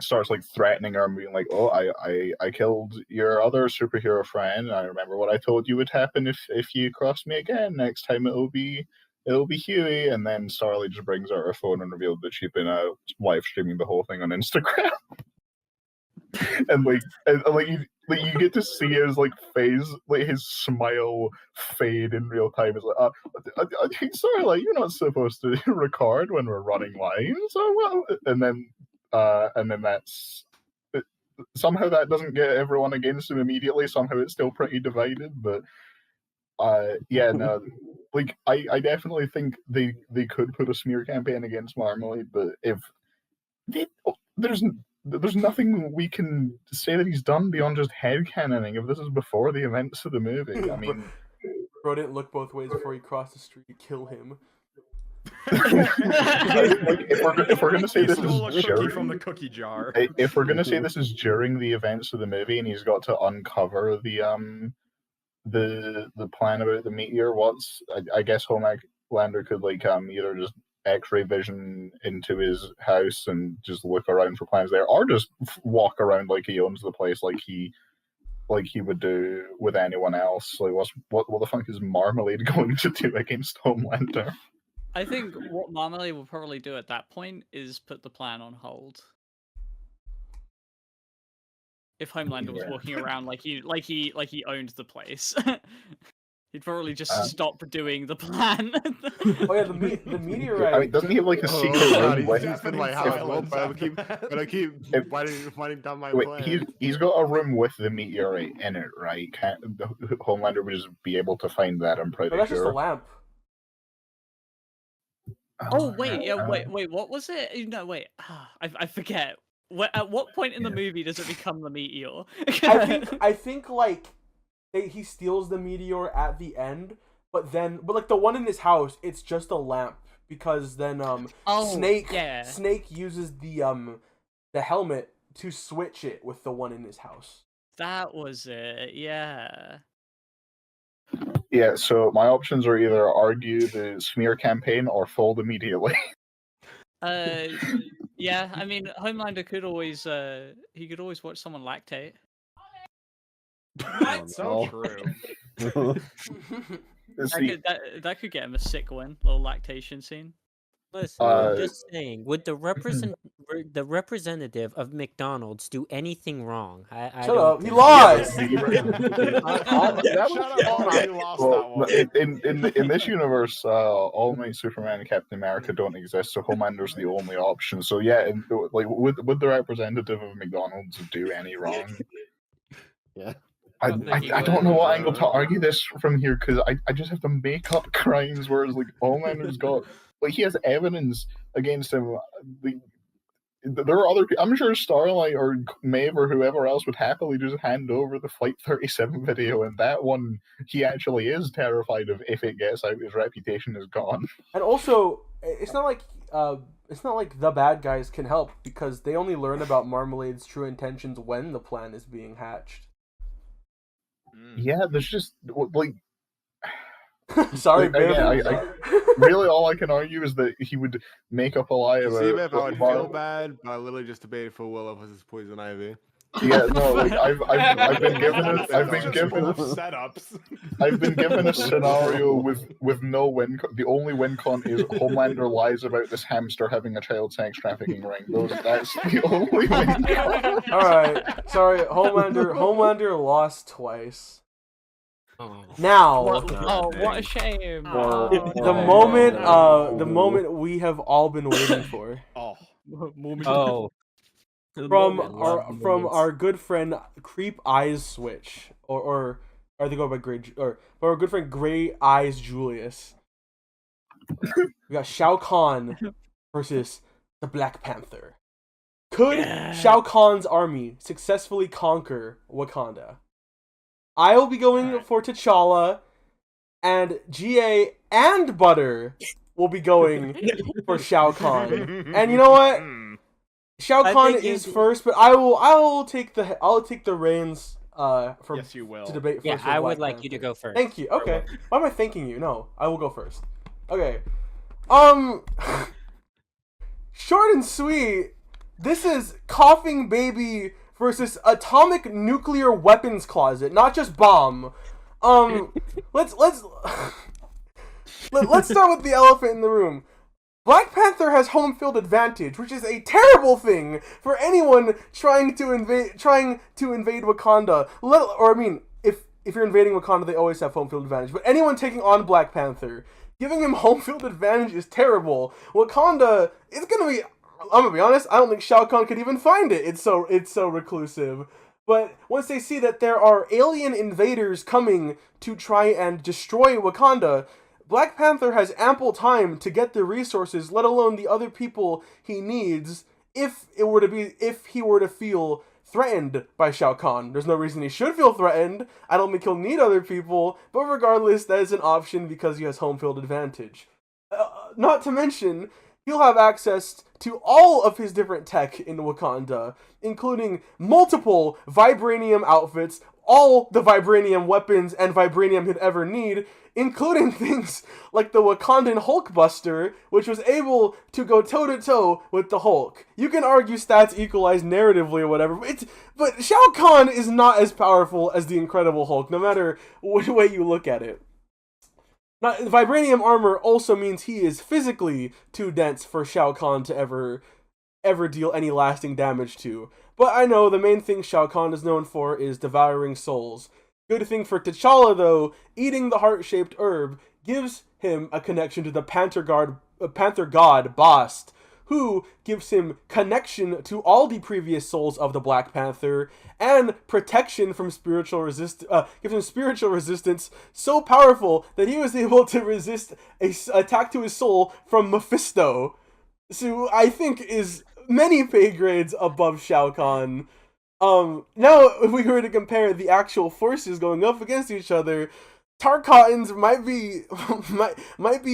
starts like threatening her and being like, "Oh, I killed your other superhero friend. I remember what I told you would happen if you crossed me again. Next time it'll be Huey." And then Starlight just brings out her phone and revealed that she'd been live streaming the whole thing on Instagram. and you get to see his like face, like his smile fade in real time. It's like, Starlight, you're not supposed to record when we're running lines. Oh, well. And then that's somehow that doesn't get everyone against him immediately. Somehow it's still pretty divided, but yeah, no, like I definitely think they could put a smear campaign against Marmalade, but if there's nothing we can say that he's done beyond just headcanoning. If this is before the events of the movie, I mean, Bro didn't look both ways before he crossed the street. Kill him. like, if we're gonna say He this stole a is cookie from during, the cookie jar. if we're gonna say this is during the events of the movie, and he's got to uncover the plan about the meteor, I guess Homelander could like either just X-ray vision into his house and just look around for plans there, or just walk around like he owns the place, like he would do with anyone else. Like what the fuck is Marmalade going to do against Homelander? I think what Marmalade will probably do at that point is put the plan on hold. If Homelander was walking around like he owned the place, he'd probably just stop doing the plan. Oh yeah, the meteorite. I mean, doesn't he have like a secret room? He's been like, how I keep writing down my plan. He's got a room with the meteorite in it, right? Homelander would just be able to find that, I'm pretty But that's just a sure. lamp. Oh wait, yeah, wait, what was it? No, wait, I forget. At what point in the movie does it become the meteor? I think like he steals the meteor at the end, but like the one in his house, it's just a lamp because then Snake uses the helmet to switch it with the one in his house. That was it, yeah. Yeah, so my options are either argue the smear campaign or fold immediately. Yeah, I mean, Homelander could always watch someone lactate. So true. That could get him a sick win, little lactation scene. Listen, I'm just saying, would the representative of McDonald's do anything wrong? I Shut don't up! He think- lies. In this universe, All Might Superman and Captain America don't exist, so Homelander's the only option. So yeah, like would the representative of McDonald's do any wrong? Yeah. I don't know what angle to argue this from here, because I just have to make up crimes, whereas like Homelander's got like he has evidence against him. There are other people. I'm sure Starlight or Maeve or whoever else would happily just hand over the Flight 37 video, and that one he actually is terrified of. If it gets out, his reputation is gone. And also, it's not like the bad guys can help, because they only learn about Marmalade's true intentions when the plan is being hatched. Yeah, there's just like. Sorry, like, again, really all I can argue is that he would make up a lie about. See, if I would feel bad, but I literally just debated for Willow versus Poison Ivy. Yeah, no, like I've been given setups. I've been given a scenario with no win. The only win con is Homelander lies about this hamster having a child sex trafficking ring. That's the only win con. All right, sorry, Homelander lost twice. Now, what a shame. the moment we have all been waiting for. Oh, Oh, The From moment. our good friend Creep Eyes Switch, or they go by Gray, or from our good friend Gray Eyes Julius. We got Shao Kahn versus the Black Panther. Could Shao Kahn's army successfully conquer Wakanda? I will be going for T'Challa, and GA and Butter will be going for Shao Kahn. And you know what? Shao Kahn is first, but I'll take the reins for yes, you will. to debate first. yeah, with I would Black like you to Panther. go first. Thank you. Okay. Why am I thanking you? No, I will go first. Okay. Short and sweet. This is Coughing Baby versus Atomic Nuclear Weapons Closet, not just bomb. Let's start with the elephant in the room. Black Panther has home field advantage, which is a terrible thing for anyone trying to invade Wakanda. If you're invading Wakanda, they always have home field advantage. But anyone taking on Black Panther, giving him home field advantage is terrible. Wakanda is gonna be. I'm gonna be honest. I don't think Shao Kahn could even find it. It's so reclusive. But once they see that there are alien invaders coming to try and destroy Wakanda, Black Panther has ample time to get the resources, let alone the other people he needs, if he were to feel threatened by Shao Kahn. There's no reason he should feel threatened. I don't think he'll need other people, but regardless, that is an option because he has home field advantage. Not to mention, he'll have access to all of his different tech in Wakanda, including multiple vibranium outfits, all the vibranium weapons and vibranium he'd ever need, including things like the Wakandan Hulkbuster, which was able to go toe-to-toe with the Hulk. You can argue stats equalize narratively or whatever, but Shao Kahn is not as powerful as the Incredible Hulk, no matter which way you look at it. Now, vibranium armor also means he is physically too dense for Shao Kahn to ever deal any lasting damage to. But I know the main thing Shao Kahn is known for is devouring souls. Good thing for T'Challa, though, eating the heart-shaped herb gives him a connection to the Panther God Bast, who gives him connection to all the previous souls of the Black Panther and protection from gives him spiritual resistance so powerful that he was able to resist a attack to his soul from Mephisto. So I think is many pay grades above Shao Kahn. Now if we were to compare the actual forces going up against each other, Tarkatans might be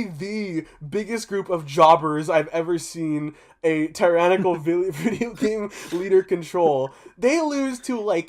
the biggest group of jobbers I've ever seen a tyrannical video game leader control. They lose to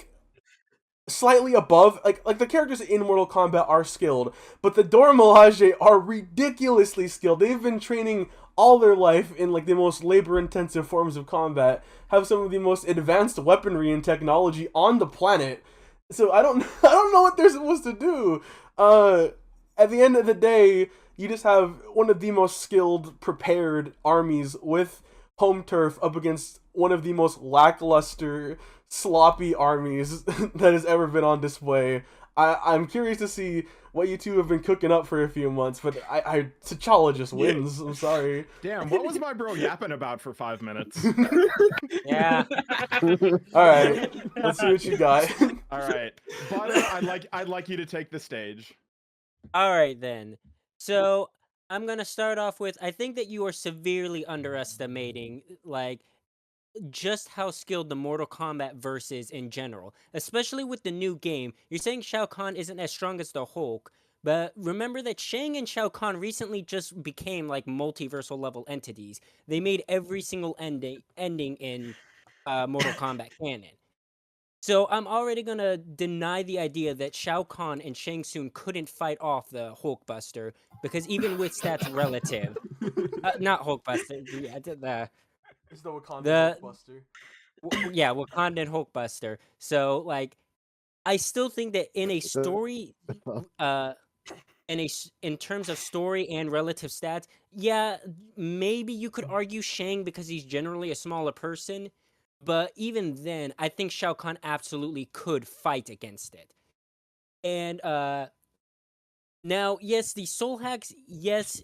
slightly above, like the characters in Mortal Kombat are skilled, but the Dora Milaje are ridiculously skilled. They've been training all their life in the most labor-intensive forms of combat, have some of the most advanced weaponry and technology on the planet. So I don't know what they're supposed to do. At the end of the day, you just have one of the most skilled, prepared armies with home turf up against one of the most lackluster, sloppy armies that has ever been on display. I'm curious to see what you two have been cooking up for a few months, but T'Challa just wins. I'm sorry. Damn, what was my bro yapping about for 5 minutes? Yeah. All right, let's see what you got. All right, Butter, I'd like you to take the stage. All right, then. So I'm going to start off with, I think that you are severely underestimating, just how skilled the Mortal Kombat verse is in general, especially with the new game. You're saying Shao Kahn isn't as strong as the Hulk, but remember that Shang and Shao Kahn recently just became multiversal level entities. They made every single ending in Mortal Kombat canon. So I'm already gonna deny the idea that Shao Kahn and Shang Tsung couldn't fight off the Hulkbuster, because even with stats relative, not Hulkbuster, It's the Wakandan The- Hulkbuster. yeah, Wakandan Hulkbuster. So I still think that in a story, in terms of story and relative stats, yeah, maybe you could argue Shang because he's generally a smaller person, but even then, I think Shao Kahn absolutely could fight against it. And Now, yes, the soul hacks, yes,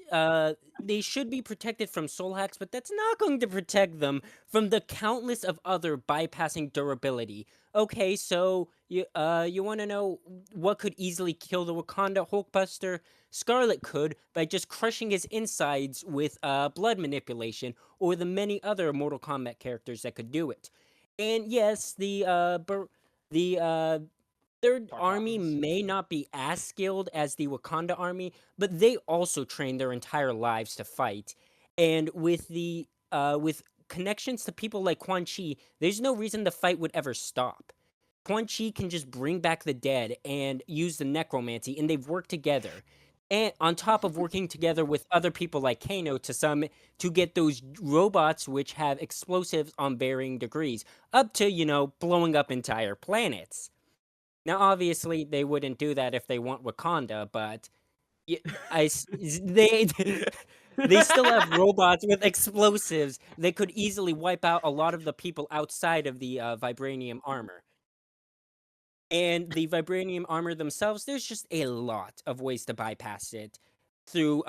they should be protected from soul hacks, but that's not going to protect them from the countless of other bypassing durability. Okay, so you want to know what could easily kill the Wakanda Hulkbuster? Scarlet could by just crushing his insides with blood manipulation, or the many other Mortal Kombat characters that could do it. And yes, the Third Army Tarkatans. may not be as skilled as the Wakanda Army, but they also train their entire lives to fight. And with connections to people like Quan Chi, there's no reason the fight would ever stop. Quan Chi can just bring back the dead and use the necromancy, and they've worked together. And on top of working together with other people like Kano to get those robots which have explosives on varying degrees, up to, blowing up entire planets. Now, obviously, they wouldn't do that if they want Wakanda, but they they still have robots with explosives that could easily wipe out a lot of the people outside of the vibranium armor. And the vibranium armor themselves, there's just a lot of ways to bypass it through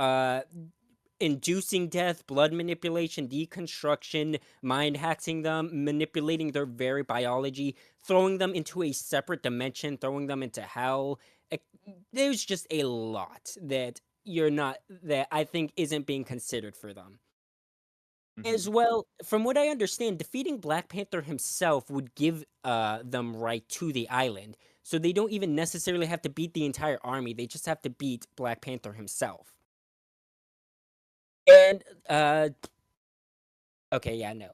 inducing death, blood manipulation, deconstruction, mind hacking them, manipulating their very biology, throwing them into a separate dimension, throwing them into hell. There's just a lot that I think isn't being considered for them. As well, from what I understand, defeating Black Panther himself would give them right to the island. So they don't even necessarily have to beat the entire army. They just have to beat Black Panther himself. And okay, yeah, no.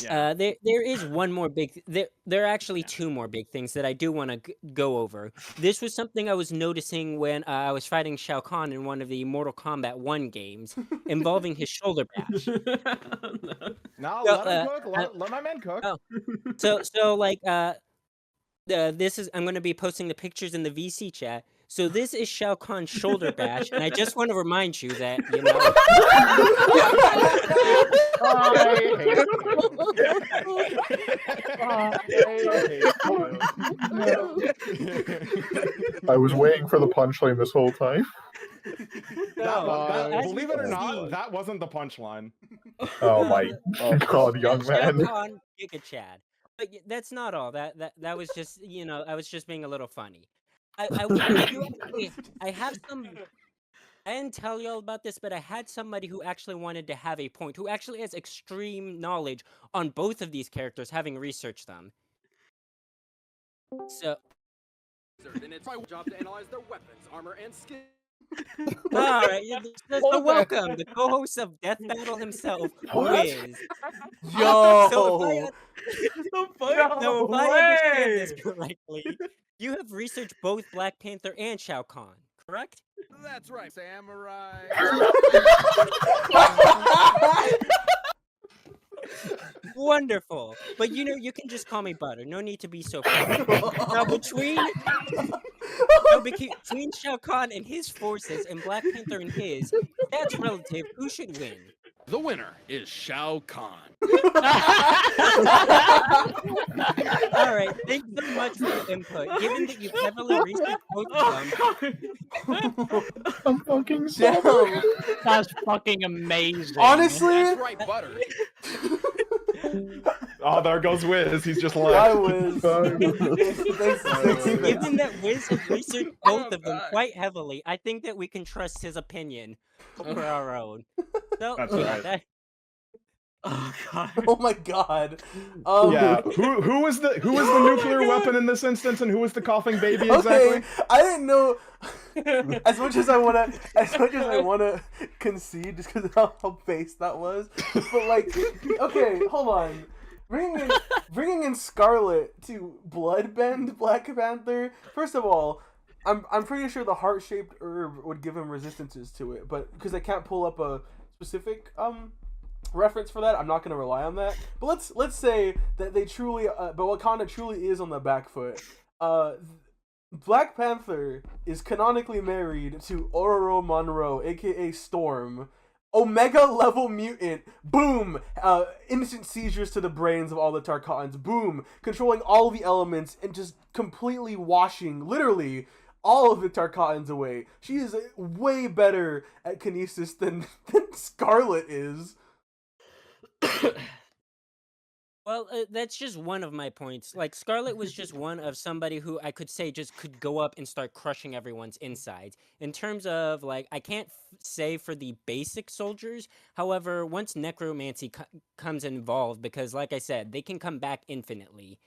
Yeah. There is one more big. There are actually two more big things that I do want to go over. This was something I was noticing when I was fighting Shao Kahn in one of the Mortal Kombat 1 games, involving his shoulder bash. No, So, let him cook. Let my man cook. Oh. So like this is I'm gonna be posting the pictures in the VC chat. So this is Shao Kahn's shoulder bash, and I just want to remind you that I was waiting for the punchline this whole time. Believe it or not, that wasn't the punchline. Oh my god, young man. Shao Kahn, Giga Chad. But that's not all. That was just I was just being a little funny. I have some. I didn't tell you all about this, but I had somebody who actually wanted to have a point, who actually has extreme knowledge on both of these characters, having researched them. So, and it's my job to analyze their weapons, armor, and skill. all right, so welcome, the co-host of Death Battle himself, Wiz. Yo. So if I understand this correctly, you have researched both Black Panther and Shao Kahn, correct? That's right, samurai. Wonderful. But you can just call me Butter. No need to be so proud. Now between Shao Kahn and his forces and Black Panther and his, that's relative. Who should win? The winner is Shao Kahn. Alright, thanks so much for your input. Given that you've heavily researched both of them. I'm fucking sorry. That's fucking amazing. Honestly, That's right, Butter. Oh, there goes Wiz. He's just I left. was. Thanks. Given that Wiz has researched both of them quite heavily, I think that we can trust his opinion over our own. So, That's yeah, right. Oh god. Oh my god. Yeah. Who was the nuclear weapon in this instance, and who was the coughing baby exactly? Okay, I didn't know. As much as I wanna concede, just because of how base that was, but like, okay, hold on. Bringing in Scarlet to bloodbend Black Panther. First of all, I'm pretty sure the heart-shaped herb would give him resistances to it, but because I can't pull up a specific reference for that, I'm not gonna rely on that. But let's say that they truly, but Wakanda truly is on the back foot. Black Panther is canonically married to Ororo Monroe, aka Storm. Omega level mutant. Boom. Instant seizures to the brains of all the Tarkatans. Boom. Controlling all the elements and just completely washing, literally, all of the Tarkatans away. She is way better at kinesis than Scarlet is. Well, that's just one of my points. Like, Scarlet was just one of somebody who I could say just could go up and start crushing everyone's insides. In terms of, like, I can't say for the basic soldiers. However, once necromancy comes involved, because, like I said, they can come back infinitely.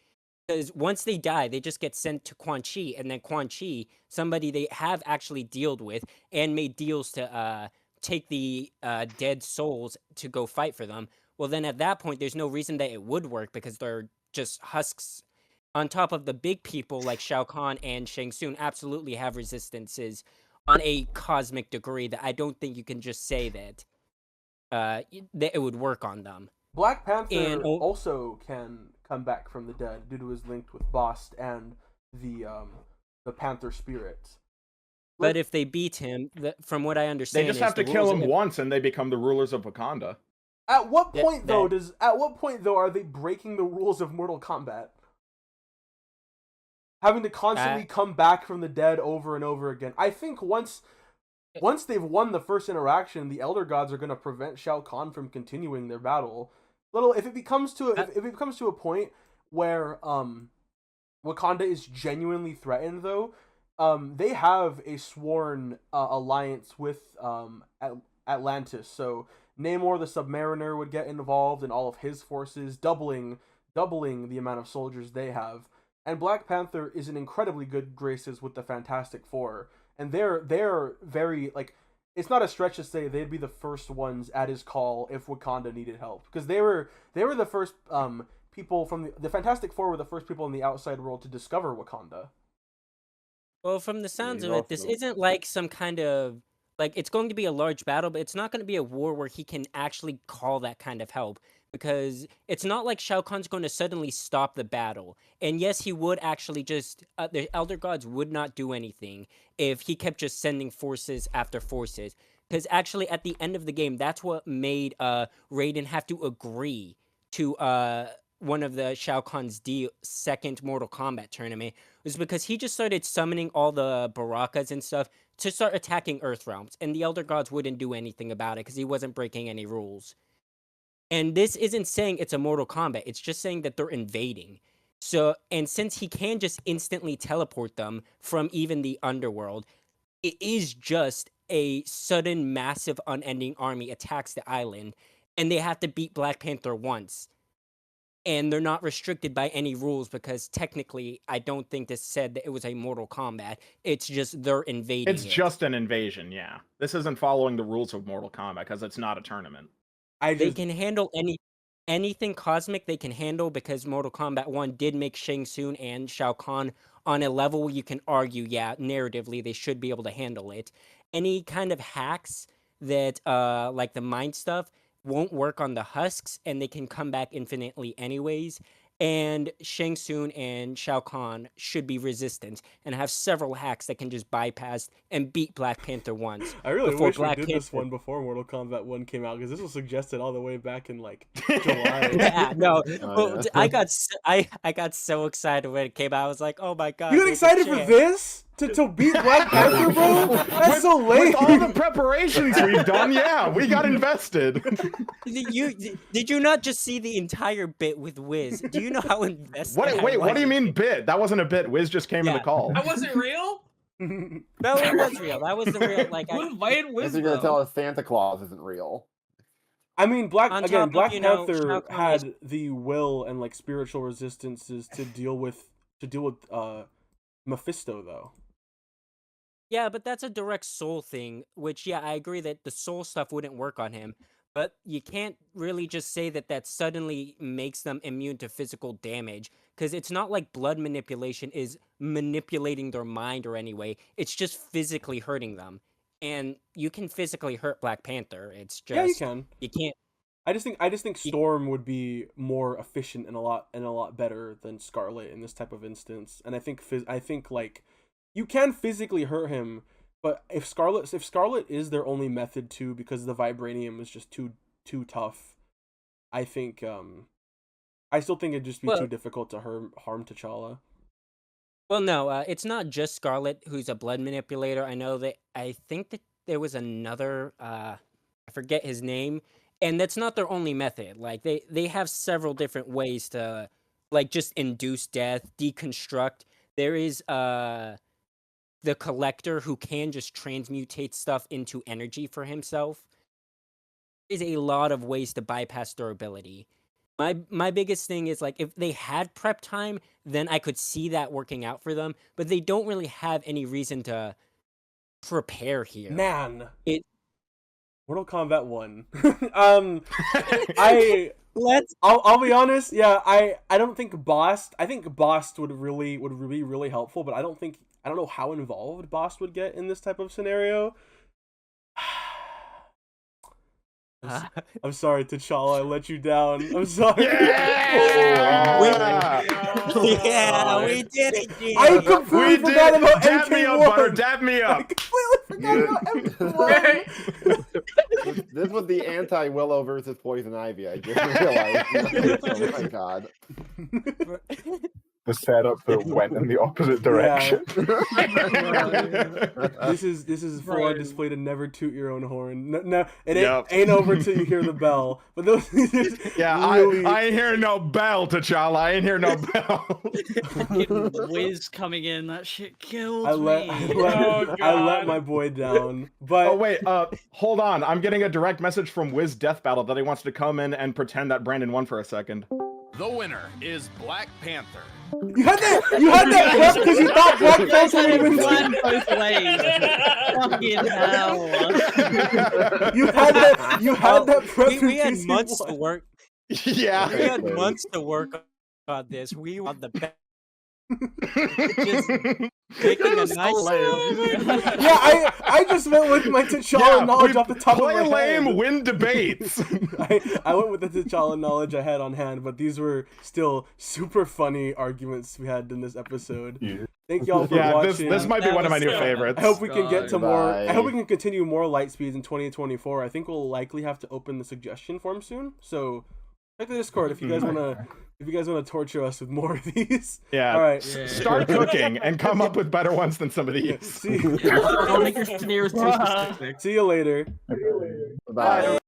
Because once they die, they just get sent to Quan Chi, and then Quan Chi, somebody they have actually dealt with and made deals to take the dead souls to go fight for them. Well, then at that point, there's no reason that it would work because they're just husks. On top of the big people like Shao Kahn and Shang Tsung absolutely have resistances on a cosmic degree that I don't think you can just say that that it would work on them. Black Panther also can come back from the dead due to his link with Bast and the Panther spirit. But if they beat him, from what I understand, they just have to kill him once, and they become the rulers of Wakanda. At what point though are they breaking the rules of Mortal Kombat? Having to constantly come back from the dead over and over again. I think once they've won the first interaction, the Elder Gods are going to prevent Shao Kahn from continuing their battle. If it becomes to a point where Wakanda is genuinely threatened, though, they have a sworn alliance with Atlantis. So Namor the Submariner would get involved in all of his forces, doubling the amount of soldiers they have. And Black Panther is in incredibly good graces with the Fantastic Four, and they're very, like, it's not a stretch to say they'd be the first ones at his call if Wakanda needed help, because they were the first people from the Fantastic Four were the first people in the outside world to discover Wakanda. Well, from the sounds of it, this isn't like some kind of, like, it's going to be a large battle, but it's not going to be a war where he can actually call that kind of help. Because it's not like Shao Kahn's going to suddenly stop the battle. And yes, he would actually just, the Elder Gods would not do anything if he kept just sending forces after forces. Because actually, at the end of the game, that's what made Raiden have to agree to one of the Shao Kahn's second Mortal Kombat tournament, was because he just started summoning all the Barakas and stuff to start attacking Earth realms, and the Elder Gods wouldn't do anything about it because he wasn't breaking any rules. And this isn't saying it's a Mortal Kombat, it's just saying that they're invading. So, and since he can just instantly teleport them from even the underworld, it is just a sudden, massive, unending army attacks the island, and they have to beat Black Panther once. And they're not restricted by any rules because technically, I don't think this said that it was a Mortal Kombat. It's just they're invading. It's just an invasion, yeah. This isn't following the rules of Mortal Kombat because it's not a tournament. They can handle anything cosmic. They can handle because Mortal Kombat 1 did make Shang Tsung and Shao Kahn on a level where you can argue, yeah, narratively they should be able to handle it. Any kind of hacks that, like the mind stuff, won't work on the husks, and they can come back infinitely anyways. And Shang Tsung and Shao Kahn should be resistant and have several hacks that can just bypass and beat Black Panther once. I really wish we did this one before Mortal Kombat 1 came out, because this was suggested all the way back in like July. Yeah, no, well, I got so excited when it came out. I was like, oh my god! You got excited for this? To beat Black Panther, bro? That's so late. With all the preparations we've done, yeah, we got invested. Did you not just see the entire bit with Wiz? Do you know how invested? What do you mean bit? That wasn't a bit. Wiz just came in the call. That wasn't real? No, it was real. That was the real. Like, Who invited Wiz? You're gonna tell us Santa Claus isn't real. I mean, Black Panther Panther had the will and like spiritual resistances to deal with Mephisto, though. Yeah, but that's a direct soul thing, which, yeah, I agree that the soul stuff wouldn't work on him. But you can't really just say that that suddenly makes them immune to physical damage, because it's not like blood manipulation is manipulating their mind or any way. It's just physically hurting them. And you can physically hurt Black Panther. It's just... Yeah, you can. You can't... I just think Storm would be more efficient and a lot better than Scarlet in this type of instance. And I think like... You can physically hurt him, but if Scarlet is their only method too, because the vibranium is just too tough, I think I still think it'd just be too difficult to harm T'Challa. Well, no, it's not just Scarlet who's a blood manipulator. I think that there was another, I forget his name, and that's not their only method. Like they have several different ways to, like, just induce death, deconstruct. There is the Collector who can just transmutate stuff into energy for himself. There's a lot of ways to bypass durability. My biggest thing is, like, if they had prep time, then I could see that working out for them, but they don't really have any reason to prepare here. Man, It Mortal Kombat 1. let's I'll be honest. Yeah, I don't think Bost. I think Bost would be really helpful, but I don't know how involved Bost would get in this type of scenario. I'm sorry, T'Challa. I let you down. I'm sorry. Yeah! yeah, we did it. Jim. I completely forgot about Dab me up, Butter. MK1. Dab me I up. completely forgot about MK1. This was the anti-Willow versus Poison Ivy. I just realized. Oh my god. The setup that went in the opposite direction. This is full on display to never toot your own horn. No, it Yep. ain't over till you hear the bell. But those Yeah, really... I ain't hear no bell, T'Challa. I ain't hear no bell. Wiz coming in, that shit killed I let my boy down. But Oh wait, hold on. I'm getting a direct message from Wiz Death Battle that he wants to come in and pretend that Brandon won for a second. The winner is Black Panther. you had that prep because you thought Black Panther would win. Plan both ways. Fucking hell. You had that prep. We had in case months you to won. work. Yeah. We had months to work on this. We were on the best. Just making a nice. Yeah, I just went with my T'Challa knowledge off the top of my Play head. lame, win debates. I went with the T'Challa knowledge I had on hand, but these were still super funny arguments we had in this episode. Yeah. Thank y'all for Yeah, watching. this might be That one of my was new so favorites. I hope we can get to more. I hope we Bye. can continue more light speeds in 2024. I think we'll likely have to open the suggestion form soon. So check the Discord if you guys wanna torture us with more of these. Yeah. All right. Start cooking and come up with better ones than some of these. See, Don't make your scenarios too specific. see you later. Bye.